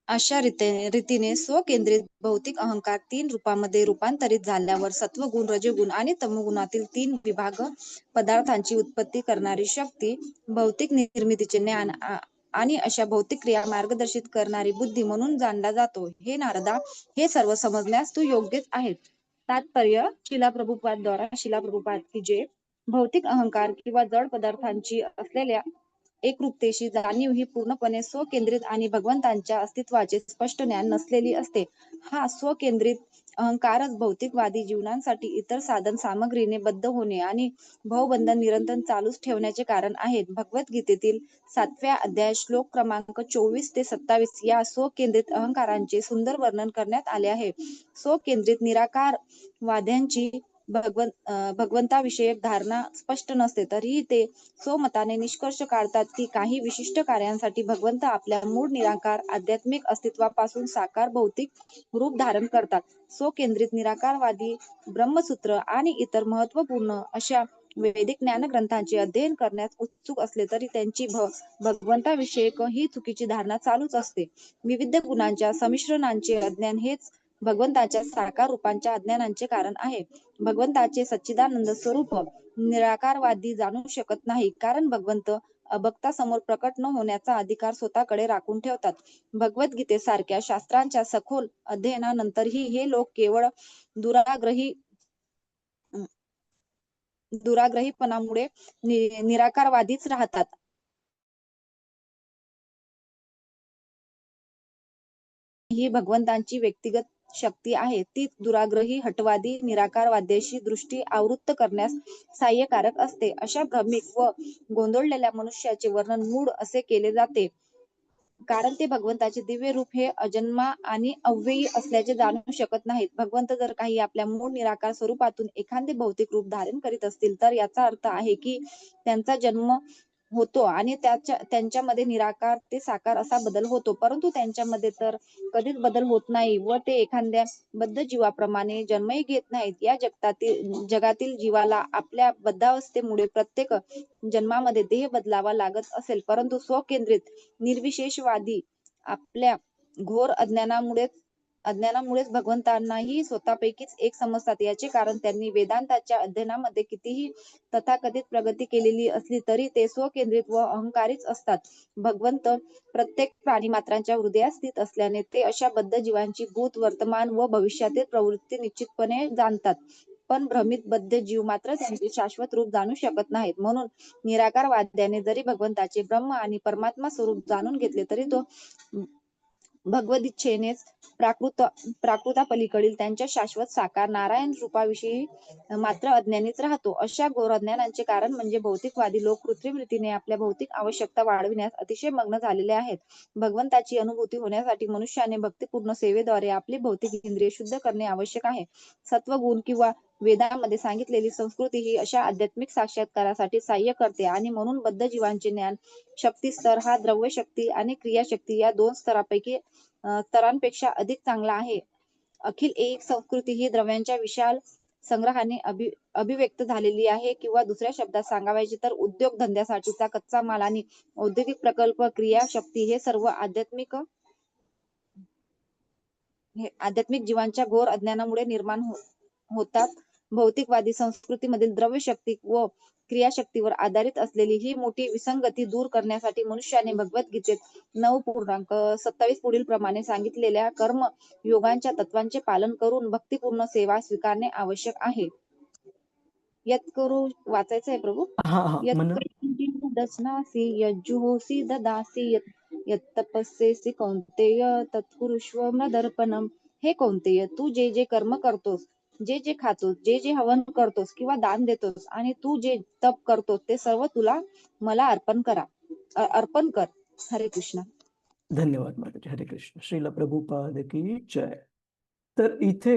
अशा रीतीने स्वकेंद्रित भौतिक अहंकार 3 रूपांमध्ये रूपांतरित झाल्यावर सत्वगुण, रजोगुण आणि तमोगुणातील 3 विभाग पदार्थांची उत्पत्ती करणारी शक्ती, भौतिक निर्मितीचे ज्ञान आणि अशा भौतिक क्रिया मार्गदर्शित करणारी बुद्धी म्हणून जाणला जातो. हे नारदा, हे सर्व समजण्यास तू योग्यच आहेस. तात्पर्य शिला प्रभुपाद द्वारा शिला प्रभुपाद की जे भौतिक अहंकार किंवा जड पदार्थांची असलेल्या एकरूपतेशी जाणीव ही पूर्णपणे स्वकेंद्रित आणि भगवंतांच्या अस्तित्वाचे स्पष्ट ज्ञान नसलेली असते. हा स्वकेंद्रित अहंकारच भौतिकवादी जीवनासाठी इतर साधन सामग्रीने बद्ध होणे आणि भवबंधन निरंतर चालूच ठेवण्याचे कारण आहेत. भगवद्गीतेतील 7व्या अध्याय श्लोक क्रमांक 24 ते 27 या स्वकेंद्रित अहंकारांचे सुंदर वर्णन करण्यात आले आहे. स्वकेंद्रित निराकार वाद्यांची भगवंताविषयक धारणा स्पष्ट नसते तरीही ते स्वमताने निष्कर्ष काढतात की काही विशिष्ट कार्यांसाठी भगवंत आपल्या मूळ निराकार आध्यात्मिक अस्तित्वापासून साकार भौतिक रूप धारण करतात. स्वकेंद्रित निराकारवादी ब्रह्मसूत्र आणि इतर महत्वपूर्ण अशा वैदिक ज्ञान ग्रंथांचे अध्ययन करण्यास उत्सुक असले तरी त्यांची भगवंताविषयक ही चुकीची धारणा चालूच असते. विविध गुणांच्या संमिश्रणांचे अज्ञान हेच भगवंताच्या साकार रूपांच्या अज्ञानाचे कारण आहे. भगवंताचे सच्चिदानंद स्वरूप निराकारवादी जाणू शकत नाही, कारण भगवंत अभक्तासमोर प्रकट न होण्याचा अधिकार स्वतःकडे राखून ठेवतात. भगवद्गीतेसारख्या शास्त्रांच्या सखोल अध्ययनानंतरही हे लोक केवळ दुराग्रही दुराग्रहीपणामुळे निराकारवादीच राहतात. ही भगवंतांची व्यक्तिगत शक्ती आहे. ती दुराग्रही हटवादी निराकारवाद्याची दृष्टी आवृत्त करण्यास सहाय्यकारक असते. अशा भ्रमिक व गोंधळलेल्या मनुष्याचे वर्णन मूढ असे केले जाते, कारण ते भगवंताचे दिव्य रूप हे अजन्मा आणि अव्ययी असल्याचे जाणू शकत नाहीत. भगवंत जर काही आपल्या मूळ निराकार स्वरूपातून एखादे भौतिक रूप धारण करीत असतील तर याचा अर्थ आहे की त्यांचा जन्म होतो आणि त्यांच्यामध्ये निराकार ते साकार असा बदल होतो, परंतु त्यांच्यामध्ये तर कधीच बदल होत नाही व ते एखाद्या बद्ध जीवाप्रमाणे जन्मही घेत नाहीत. या जगातील जीवाला आपल्या बद्धावस्थेमुळे प्रत्येक जन्मामध्ये देह बदलावा लागत असेल, परंतु स्वकेंद्रित निर्विशेषवादी आपल्या घोर अज्ञानामुळेच भगवंतांनाही स्वतःपैकीच एक समजतात. याचे कारण त्यांनी वेदांताच्या अध्ययनामध्ये कितीही तथाकथित प्रगती केलेली असली तरी ते स्वकेंद्रित व अहंकारीच असतात. भगवंत प्रत्येक प्राणीमात्रांच्या हृदयात स्थित असल्याने ते अशा बद्ध जीवांची भूत, वर्तमान व भविष्यातील प्रवृत्ती निश्चितपणे जाणतात, पण भ्रमित बद्ध जीव मात्र त्यांचे शाश्वत रूप जाणू शकत नाहीत. म्हणून निराकारवाद्याने जरी भगवंताचे ब्रह्म आणि परमात्मा स्वरूप जाणून घेतले तरी तो भगवदिच्छेनेच प्राकृतापलीकडील त्यांच्या शाश्वत साकार नारायण रूपाविषयी मात्र अज्ञानीच राहतो. अशा घोर अज्ञानाचे कारण म्हणजे भौतिकवादी लोक कृत्रिम रीतीने आपल्या भौतिक आवश्यकता वाढविण्यास अतिशय मग्न झालेले आहेत. भगवंताची अनुभूती होण्यासाठी मनुष्याने भक्तिपूर्ण सेवेद्वारे आपली भौतिक इंद्रिये शुद्ध करणे आवश्यक आहे. सत्वगुण किंवा वेदांमध्ये सांगितलेली संस्कृती ही अशा आध्यात्मिक साक्षात्कारासाठी सहाय्य करते आणि म्हणून बद्ध जीवांचे ज्ञान शक्ती स्तर हा द्रव्य शक्ती आणि क्रियाशक्ती या दोन स्तरांपेक्षा अधिक चांगला आहे. अखिल एक संस्कृती ही द्रव्यांच्या विशाल संग्रहाने अभिव्यक्त झालेली आहे, किंवा दुसऱ्या शब्दात सांगायचे तर उद्योग धंद्यासाठीचा कच्चा माल आणि औद्योगिक प्रकल्प क्रियाशक्ती हे सर्व आध्यात्मिक जीवांच्या घोर अज्ञानामुळे निर्माण होतात. भौतिकवादी संस्कृतीमधील द्रव्य शक्ती व क्रियाशक्तीवर आधारित असलेली ही मोठी विसंगती दूर करण्यासाठी मनुष्याने भगवद्गीतेत 9:27 पुढील प्रमाणे सांगितलेल्या कर्म योगांच्या तत्वांचे पालन करून भक्तिपूर्ण सेवा स्वीकारणे आवश्यक आहे. यत्करू वाचायचं आहे प्रभू. हा म्हणा. दशनासी यज्जुहोसी ददासी यत्तपस्येसी कौंतेय तत्कुरुष्व मदर्पणम. हे कौंतेय, तू जे जे कर्म करतोस, जे जे खातोस, जे जे हवन करतोस किंवा दान देतोस आणि तू जे तप करतोस ते सर्व तुला मला अर्पण कर. हरे कृष्ण. धन्यवाद माताजी. हरे कृष्ण. श्रीला प्रभुपाद की जय. तर इथे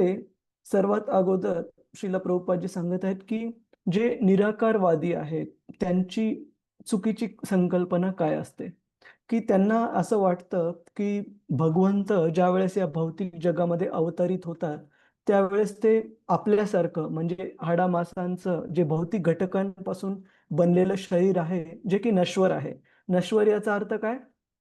सर्वात अगोदर श्रीला प्रभुपादजी सांगत आहेत की जे निराकारवादी आहेत त्यांची चुकीची संकल्पना काय असते, की त्यांना असं वाटतं की भगवंत ज्या वेळेस या भौतिक जगामध्ये अवतरित होतात त्यावेळेस ते आपल्यासारखं म्हणजे हाडामासांचं जे भौतिक घटकांपासून बनलेलं शरीर आहे जे की नश्वर आहे. नश्वर याचा अर्थ काय,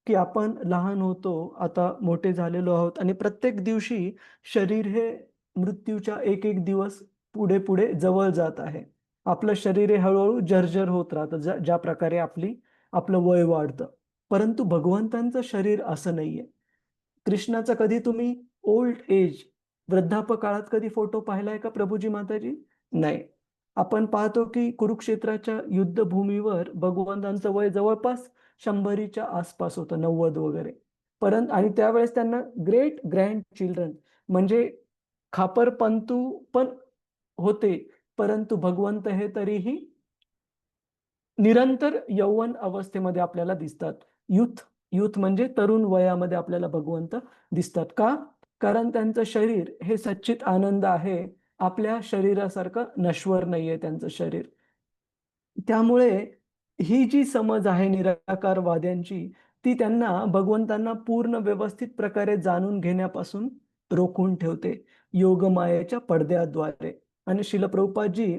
की आपण लहान होतो, आता मोठे झालेलो आहोत आणि प्रत्येक दिवशी शरीर हे मृत्यूच्या एक एक दिवस पुढे पुढे जवळ जात आहे. आपलं शरीर हे हळूहळू जर्जर होत राहतं ज्या प्रकारे आपलं वय वाढतं. परंतु भगवंतांचं शरीर असं नाहीये. कृष्णाचा कधी तुम्ही ओल्ड एज वृद्धापकाळात कधी फोटो पाहिलाय का प्रभूजी माताजी? नाही. आपण पाहतो की कुरुक्षेत्राच्या युद्धभूमीवर भगवंतांचं वय जवळपास 100च्या आसपास होतं, 90 वगैरे. आणि त्यावेळेस त्यांना ग्रेट ग्रँड चिल्ड्रन म्हणजे खापरपंतू पण होते, परंतु भगवंत हे तरीही निरंतर यौवन अवस्थेमध्ये आपल्याला दिसतात. युथ म्हणजे तरुण वयामध्ये आपल्याला भगवंत दिसतात. का? कारण त्यांचं शरीर हे सच्चित आनंद आहे. आपल्या शरीरासारखं नश्वर नाहीये त्यांचं शरीर. त्यामुळे ही जी समज आहे निराकारवाद्यांची ती त्यांना भगवंतांना पूर्ण व्यवस्थित प्रकारे जाणून घेण्यापासून रोखून ठेवते योगमायेच्या पडद्याद्वारे. आणि श्रील प्रभुपादजी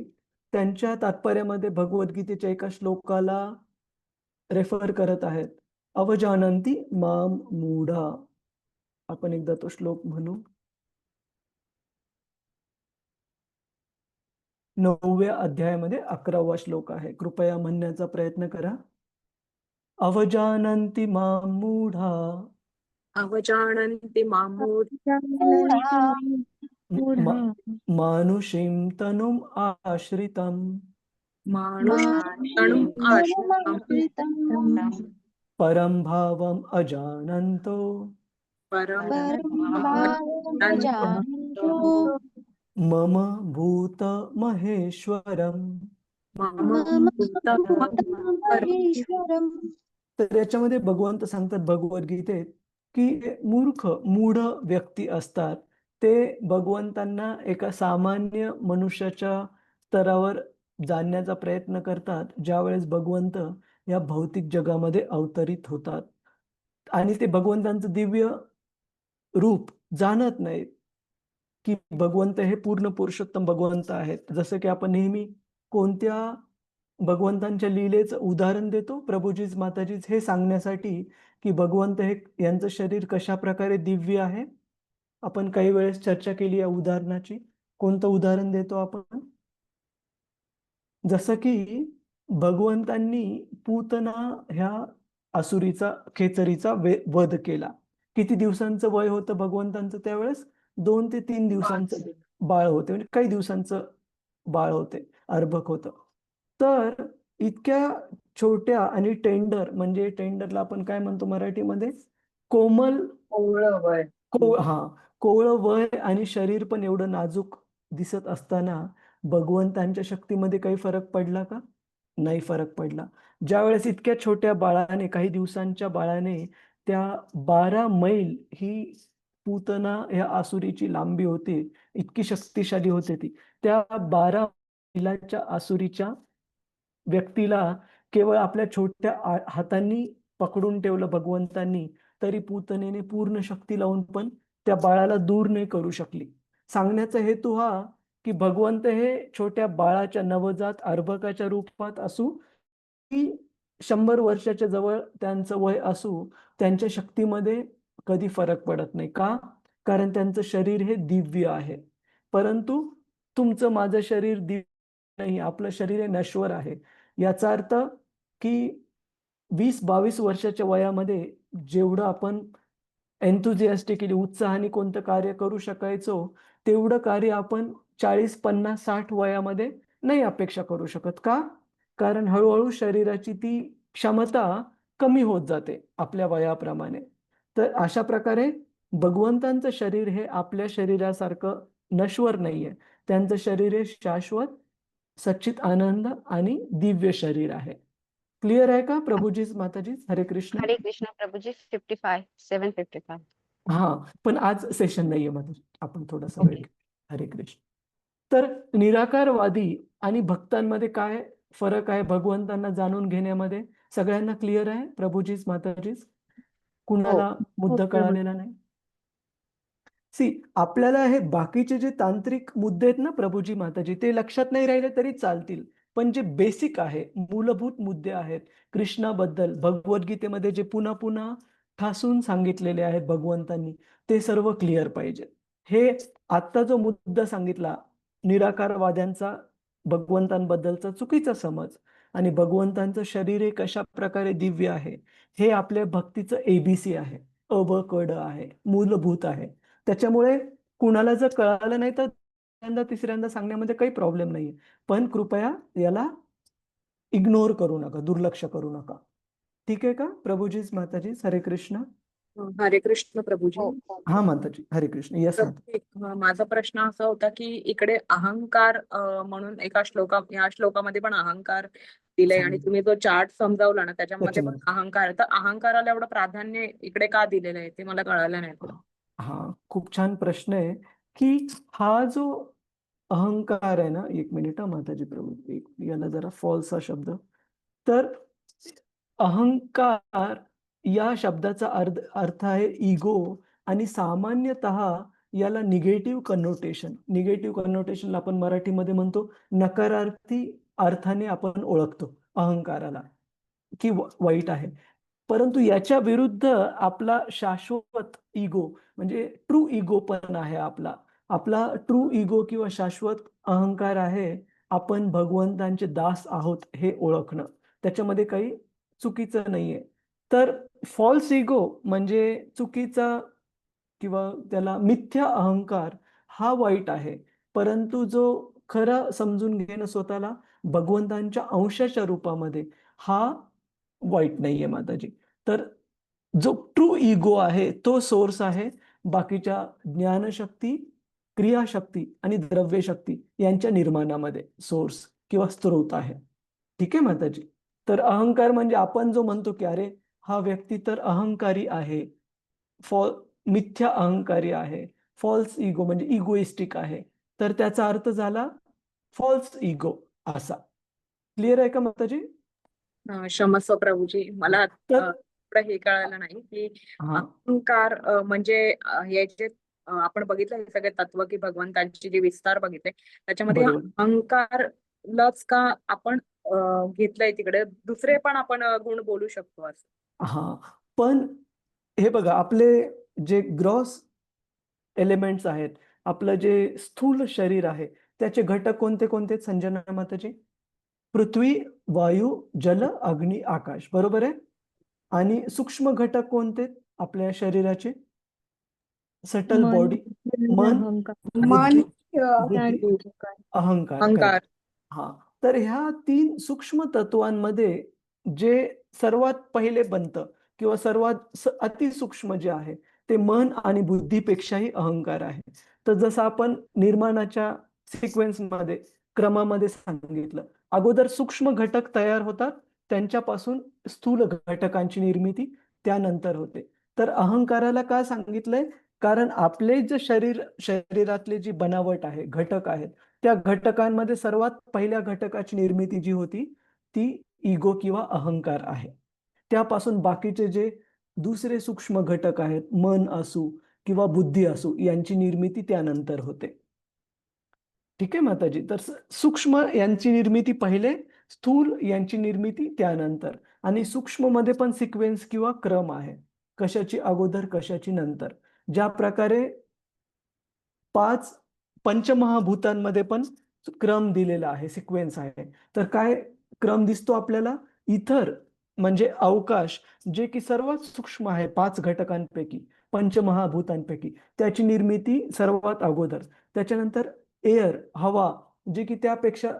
त्यांच्या तात्पर्यामध्ये भगवद्गीतेच्या एका श्लोकाला रेफर करत आहेत. अवजानन्ति माम मूढा. आपण एकदा तो श्लोक म्हणू. 9व्या अध्यायामध्ये 11वा श्लोक आहे. कृपया म्हणण्याचा प्रयत्न करा. अवजानन्ति मां मूढा अवजानन्ति मां मानुषीं तनुम् आश्रितं मानुषं आश्रितं परं भावम् अजानन्तो परं जानीतो मम भूत महेश्वरम. मम महेश्वरम. तर याच्यामध्ये भगवंत सांगतात भगवद्गीतेत की मूढ व्यक्ती असतात ते भगवंतांना एका सामान्य मनुष्याच्या स्तरावर जाणण्याचा प्रयत्न करतात ज्यावेळेस भगवंत या भौतिक जगामध्ये अवतरित होतात आणि ते भगवंतांचं दिव्य रूप जाणत नाहीत की भगवंत हे पूर्ण पुरुषोत्तम भगवंत आहेत. जसं की आपण नेहमी कोणत्या भगवंतांच्या लीलेचं उदाहरण देतो प्रभुजीच माताजीच हे सांगण्यासाठी की भगवंत हे यांचं शरीर कशा प्रकारे दिव्य आहे. आपण काही वेळेस चर्चा केली या उदाहरणाची. कोणतं उदाहरण देतो आपण? जसं की भगवंतांनी पूतना ह्या असुरीचा खेचरीचा वध केला. किती दिवसांचं वय होतं भगवंतांचं त्यावेळेस? 2 ते 3 दिवसांचं बाळ होते, म्हणजे काही दिवसांचं बाळ होते, अर्भक होतं. तर इतक्या छोट्या आणि टेंडर, म्हणजे टेंडरला आपण काय म्हणतो मराठीमध्ये, कोमल कोवळं वय. कोवळं वय आणि शरीर पण एवढं नाजूक दिसत असताना भगवंतांच्या शक्तीमध्ये काही फरक पडला का? नाही फरक पडला. ज्यावेळेस इतक्या छोट्या बाळाने, काही दिवसांच्या बाळाने त्या 12 मैल ही पूतना या आसुरीची लांबी होती, इतकी शक्तिशाली होते ती. त्या 12 मैलाच्या आसुरीच्या व्यक्तीला केवळ आपल्या छोट्या हातांनी पकडून ठेवलं भगवंतांनी, तरी पूतनेने पूर्ण शक्ती लावून पण त्या बाळाला दूर नाही करू शकली. सांगण्याचा हेतू हा की भगवंत हे छोट्या बाळाच्या, नवजात अर्भकाच्या रूपात असू की 100 वर्षाच्या जवळ त्यांचं वय असू, त्यांच्या शक्तीमध्ये कधी फरक पडत नाही. का? कारण त्यांचं शरीर हे दिव्य आहे. परंतु तुमचं माझं शरीर दिव्य नाही, आपलं शरीर हे नश्वर आहे. याचा अर्थ की 20-22 वर्षाच्या वयामध्ये जेवढं आपण एन्थुसियास्टिकली, उत्साहाने कोणतं कार्य करू शकायचो, तेवढं कार्य आपण 40, 50, 60 वयामध्ये नाही अपेक्षा करू शकत. का? कारण हळूहळू शरीराची ती क्षमता कमी होत जाते आपल्या वयाप्रमाणे. तर अशा प्रकारे भगवंतांचं शरीर हे आपल्या शरीरासारखं नश्वर नाहीये. त्यांचं शरीर हे शाश्वत, सच्चित आनंद आणि दिव्य शरीर आहे. क्लिअर आहे का प्रभुजीच माताजीच? हरे कृष्ण. हरे कृष्ण प्रभूजी. 755. पण आज सेशन नाहीये माताजी, आपण थोडासा वेळ घेऊ. हरे कृष्ण. तर निराकारवादी आणि भक्तांमध्ये काय फरक आहे भगवंतांना जाणून घेण्यामध्ये? सगळ्यांना क्लिअर आहे प्रभुजीच माताजीच? कुणाला मुद्दा कळालेला नाही? आपल्याला हे बाकीचे जे तांत्रिक मुद्दे आहेत ना प्रभुजी माताजी, ते लक्षात नाही राहिले तरी चालतील, पण जे बेसिक आहे, मूलभूत मुद्दे आहेत कृष्णाबद्दल भगवद्गीतेमध्ये जे पुन्हा पुन्हा ठासून सांगितलेले आहेत भगवंतांनी, ते सर्व क्लिअर पाहिजे. हे आत्ता जो मुद्दा सांगितला निराकारवाद्यांचा भगवंतांबद्दलचा चुकीचा समज आणि भगवंतांचं शरीर हे कशा प्रकारे दिव्य आहे, हे आपल्या भक्तीचं ABC आहे, अ ब क ड आहे, मूलभूत आहे. त्याच्यामुळे कुणाला जर कळालं नाही तर दुसऱ्यांदा तिसऱ्यांदा सांगण्यामध्ये काही प्रॉब्लेम नाहीये. पण कृपया याला इग्नोर करू नका, दुर्लक्ष करू नका. ठीक आहे का प्रभुजीच माताजीच? हरे कृष्ण. हरे कृष्ण प्रभूजी. हा माताजी, हरे कृष्ण. येस माझा प्रश्न असा होता की इकडे अहंकार म्हणून या श्लोकामध्ये पण अहंकार दिलंय आणि तुम्ही जो चार्ट समजावला ना त्याच्यामध्ये पण अहंकार, तर अहंकाराला एवढं प्राधान्य इकडे का दिलेलं आहे ते मला कळालं नाही. खूप छान प्रश्न आहे की हा जो अहंकार आहे ना, एक मिनिट माताजी प्रभू, याला जरा फॉल्स हा शब्द. तर अहंकार या शब्दाचा अर्थ आहे इगो आणि सामान्यतः याला निगेटिव्ह कन्नोटेशनला आपण मराठीमध्ये म्हणतो नकारार्थी अर्थाने आपण ओळखतो अहंकाराला, की वाईट आहे. परंतु याच्या विरुद्ध आपला शाश्वत इगो म्हणजे ट्रू इगो पण आहे. आपला ट्रू इगो किंवा शाश्वत अहंकार आहे आपण भगवंतांचे दास आहोत हे ओळखणं. त्याच्यामध्ये काही चुकीचं नाहीये. तर फॉल्स इगो म्हणजे चुकीचा किंवा त्याला मिथ्या अहंकार हा वाईट आहे. परंतु जो खरं समजून घेणं स्वतःला भगवंतांच्या अंशाच्या रूपामध्ये हा वाईट नाहीये माताजी. तर जो ट्रू इगो आहे तो सोर्स आहे बाकीच्या ज्ञानशक्ती, क्रियाशक्ती आणि द्रव्यशक्ती यांच्या निर्माणामध्ये सोर्स किंवा स्त्रोत आहे. ठीक आहे माताजी. तर अहंकार म्हणजे आपण जो म्हणतो की अरे हा व्यक्ती तर अहंकारी आहे, मिथ्या अहंकारी आहे, फॉल्स इगो म्हणजे इगोइस्टिक आहे, तर त्याचा अर्थ झाला फॉल्स इगो असा. क्लिअर आहे का माताजी? क्षमस्व प्रभूजी, मला तर थोडं हे कळालं नाही की हा अहंकार म्हणजे हे जे आपण बघितलं हे सगळे तत्व की भगवंतांची जे विस्तार बघितले त्याच्यामध्ये बरोबर. अहंकारलाच का आपण घेतलंय तिकडे, दुसरे पण आपण गुण बोलू शकतो असं? हा पण हे बघा आपले जे ग्रॉस एलिमेंट्स आहेत, आपलं जे स्थूल शरीर आहे त्याचे घटक कोणते कोणते संजना माताजी? पृथ्वी, वायू, जल, अग्नी, आकाश. बरोबर आहे. आणि सूक्ष्म घटक कोणते आपल्या शरीराचे? सटल मन, बॉडी, बुद्धी, मन, अहंकार. बुद्धी, आणि बुद्धी, अहंकार. अहंकार. हा तर ह्या 3 सूक्ष्म तत्वांमध्ये जे सर्वात पहिले बनतं किंवा सर्वात अतिसूक्ष्म जे आहे ते मन आणि बुद्धीपेक्षाही अहंकार आहे. तर जसं आपण निर्माणाच्या सिक्वेन्समध्ये क्रमामध्ये सांगितलं, अगोदर सूक्ष्म घटक तयार होतात, त्यांच्यापासून स्थूल घटकांची निर्मिती त्यानंतर होते. तर अहंकाराला का सांगितलंय? कारण आपले जे शरीरातले जी बनावट आहे, घटक आहेत, त्या घटकांमध्ये सर्वात पहिल्या घटकाची निर्मिती जी होती ती इगो किंवा अहंकार आहे. त्यापासून बाकीचे जे दुसरे सूक्ष्म घटक आहेत, मन असू किंवा बुद्धी असू, यांची निर्मिती त्यानंतर होते. ठीक आहे माताजी. तर सूक्ष्म यांची निर्मिती पहिले, स्थूल यांची निर्मिती त्यानंतर. आणि सूक्ष्म मध्ये पण सिक्वेन्स किंवा क्रम आहे, कशाची अगोदर कशाची नंतर. ज्या प्रकारे 5 पंचमहाभूतांमध्ये पण क्रम दिलेला आहे, सिक्वेन्स आहे. तर काय क्रम दिसतो आपल्याला? इथर म्हणजे अवकाश, जे की सर्वात सूक्ष्म आहे 5 घटकांपैकी, पंचमहाभूतांपैकी, त्याची निर्मिती सर्वात अगोदर. त्याच्यानंतर एअर, हवा, जे की त्यापेक्षा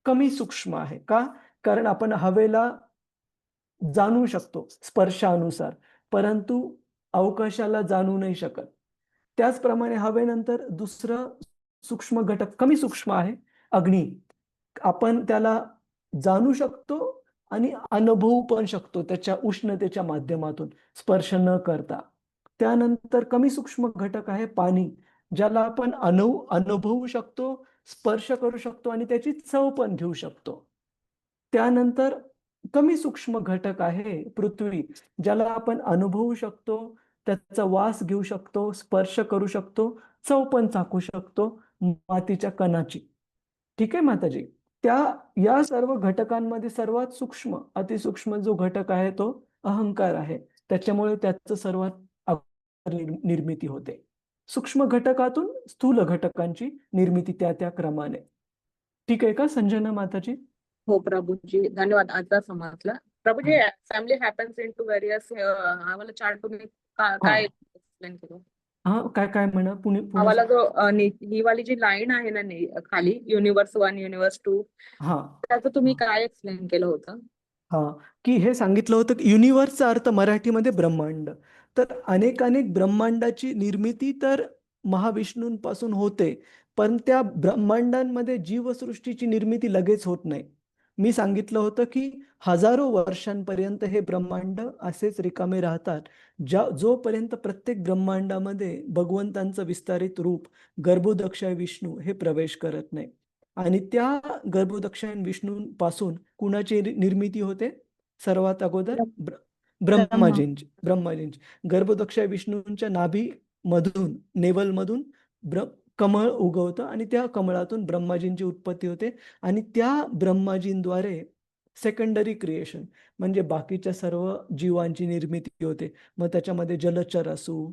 कमी सूक्ष्म आहे. का? कारण आपण हवेला जाणू शकतो स्पर्शानुसार, परंतु अवकाशाला जाणू नाही शकत. त्याचप्रमाणे हवेनंतर दुसरं सूक्ष्म घटक कमी सूक्ष्म आहे, अग्नी. आपण त्याला जाणू शकतो आणि अनुभवू पण शकतो त्याच्या उष्णतेच्या माध्यमातून, स्पर्श न करता. त्यानंतर कमी सूक्ष्म घटक आहे पाणी, ज्याला आपण अनुभवू शकतो, स्पर्श करू शकतो आणि त्याची चव पण घेऊ शकतो. त्यानंतर कमी सूक्ष्म घटक आहे पृथ्वी, ज्याला आपण अनुभवू शकतो, त्याचा वास घेऊ शकतो, स्पर्श करू शकतो, चव पण चाखू शकतो मातीच्या कणाची. ठीक आहे माताजी. या सर्व घटकांमध्ये सर्वात सूक्ष्म, अतिसूक्ष्म जो घटक आहे तो अहंकार आहे. त्याच्यामुळे त्याचं सर्वात अगोदर निर्मिती होते. सूक्ष्म घटकातून स्थूल घटकांची निर्मिती त्या त्या क्रमाने. ठीक आहे का संजना माताजी? हो प्रभूजी, धन्यवाद. आता समजलं प्रभूजी. Family happens in to various, आम्हाला चार्ट तुम्ही काय एक्सप्लेन करू? हा काय काय म्हणा पुणे आम्हाला जो ही वाली जी लाईन आहे ना खाली, युनिवर्स 1, युनिवर्स 2, हा त्याचं तुम्ही काय एक्सप्लेन केलं होतं? हा की हे सांगितलं होतं की युनिवर्सचा अर्थ मराठीमध्ये ब्रह्मांड. तर अनेक ब्रह्मांडाची निर्मिती तर महाविष्णूंपासून होते, पण त्या ब्रह्मांडांमध्ये जीवसृष्टीची निर्मिती लगेच होत नाही. मी सांगितलं होतं की हजारो वर्षांपर्यंत हे ब्रह्मांड असेच रिकामे राहतात, जोपर्यंत प्रत्येक ब्रह्मांडामध्ये भगवंतांचं विस्तारित रूप गर्भोदक्षाय विष्णू हे प्रवेश करत नाही. आणि त्या गर्भोदक्षाय विष्णूंपासून कुणाची निर्मिती होते? सर्वात अगोदर ब्रह्माजींची. गर्भोदक्षाय विष्णूंच्या नाभी मधून नेवलमधून कमळ उगवतं आणि त्या कमळातून ब्रह्माजींची उत्पत्ती होते आणि त्या ब्रह्माजींद्वारे सेकंडरी क्रिएशन म्हणजे बाकीच्या सर्व जीवांची निर्मिती होते. मग त्याच्यामध्ये जलचर असू,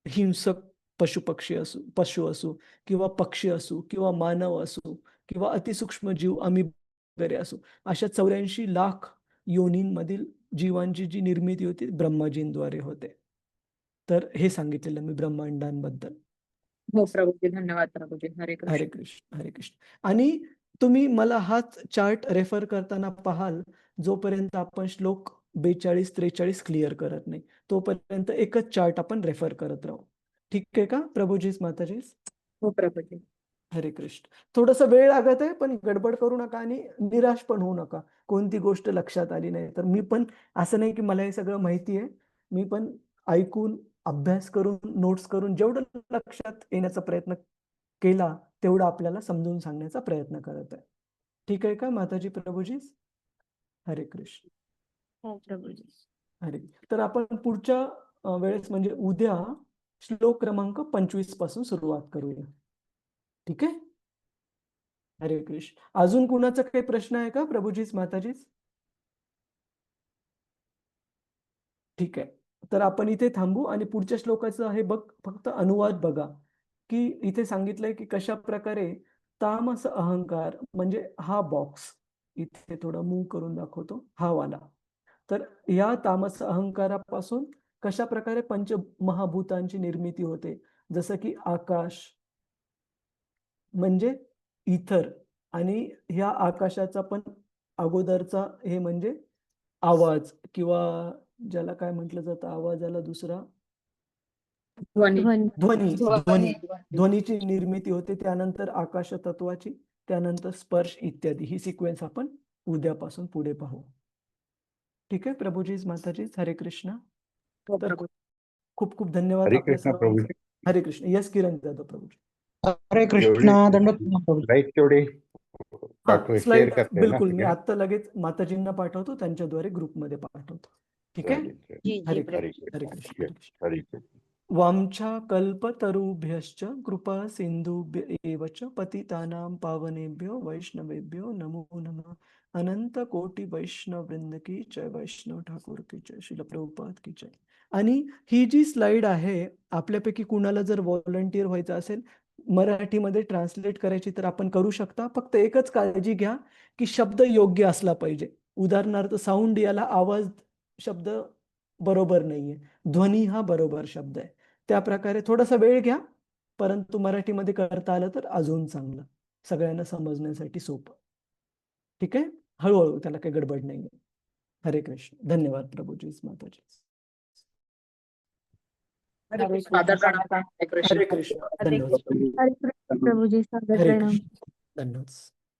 हिंसक पशु असू किंवा पक्षी असू किंवा मानव असू किंवा अतिसूक्ष्म जीव वगैरे असू, अशा 84 लाख योनींमधील जीवांची जी निर्मिती होती ब्रह्माजींद्वारे होते. तर हे सांगितलेलं मी ब्रह्मांडांबद्दल. हो प्रभूजी, धन्यवाद प्रभूजी. हरे कृष्ण. हरे कृष्ण, हरे कृष्ण. आणि तुम्ही मला हाच चार्ट रेफर करताना पाहाल, जोपर्यंत आपण श्लोक 42-43 क्लिअर करत नाही तोपर्यंत एकच चार्ट आपण रेफर करत राहू. ठीक आहे का प्रभूजीस माताजीस? हो प्रभूजी. हरे कृष्ण. थोडासा वेळ लागत आहे, पण गडबड करू नका आणि निराश पण होऊ नका. कोणती गोष्ट लक्षात आली नाही तर मी पण असं नाही की मला हे सगळं माहिती आहे. मी पण ऐकून, अभ्यास करून, नोट्स करून जेवढं लक्षात येण्याचा प्रयत्न केला तेवढं आपल्याला समजून सांगण्याचा प्रयत्न करत आहे. ठीक आहे का माताजी प्रभूजी? हरे कृष्ण. हो प्रभूजी. हरे. तर आपण पुढच्या वेळेस म्हणजे उद्या श्लोक क्रमांक 25 पासून सुरुवात करूया. ठीक आहे. हरे कृष्ण. अजून कुणाचा काही प्रश्न आहे का प्रभूजीस माताजीस? ठीक आहे. तर आपण इथे थांबू आणि पुढच्या श्लोकाचं हे फक्त अनुवाद बघा की इथे सांगितलंय की कशा प्रकारे तामस अहंकार म्हणजे हा बॉक्स इथे थोडा मूव्ह करून दाखवतो, हा वाला. तर या तामस अहंकारापासून कशा प्रकारे पंचमहाभूतांची निर्मिती होते, जसं की आकाश म्हणजे इथर आणि ह्या आकाशाचा पण अगोदरचा हे म्हणजे आवाज किंवा ज्याला काय म्हटलं जातं, आवाजाला दुसरा ध्वनी. ध्वनी. ध्वनी. ध्वनीची निर्मिती होते, त्यानंतर आकाश तत्वाची, त्यानंतर स्पर्श इत्यादी. ही सिक्वेन्स आपण उद्यापासून पुढे पाहू. ठीक आहे प्रभूजीज माताजीज. हरे कृष्ण. हो तर प्रभूजी. खूप खूप धन्यवाद हरे आपल्या कृष्ण सर्वांचे. प्रभूजी. हरे कृष्ण. यस किरण जाधव प्रभूजी. हरे कृष्ण. दंडवत प्रभू. लाईक तेवढे हा शेअर स्लाइड करते ना बिलकुल मी सगळ्या? आता लगेच माताजींना पाठवतो, त्यांच्याद्वारे ग्रुपमध्ये पाठवतो. ठीक आहे. चालेल, चालेल. जी हरे जी कृष्ण. हरे हरे कृष्ण. कृष्ण. हरे कृष्ण. हरे कृष्ण. वामच्या कल्पतरुभ्यश्च कृपा सिंधुभ्य एव च पतितानां पावनेभ्यो वैष्णवेभ्यो नमो नमः. अनंत कोटी वैष्णव वृंद की जय. वैष्णव ठाकूर की जय. श्रील प्रभुपाद की जय. आणि ही जी स्लाइड आहे, आपल्यापैकी कुणाला जर व्हॉलंटियर व्हायचं असेल, मराठीमध्ये ट्रान्सलेट करायची तर आपण करू शकता. फक्त एकच काळजी घ्या की शब्द योग्य असला पाहिजे. उदाहरणार्थ साऊंड, याला आवाज शब्द बरोबर नाहीये, ध्वनी हा बरोबर शब्द आहे. त्या प्रकारे थोडासा वेळ घ्या, परंतु मराठीमध्ये करता आलं तर अजून चांगलं, सगळ्यांना समजण्यासाठी सोपं. ठीक आहे. हळूहळू, त्याला काही गडबड नाहीये. हरे कृष्ण. धन्यवाद प्रभूजी माताजी. हरे कृष्ण. आदर प्रणाम. हरे कृष्ण. हरे कृष्ण. हरे धन्यवाद. हरे कृष्ण प्रभूजी. सादर हरे प्रणाम. कृष्ण. धन्यवाद.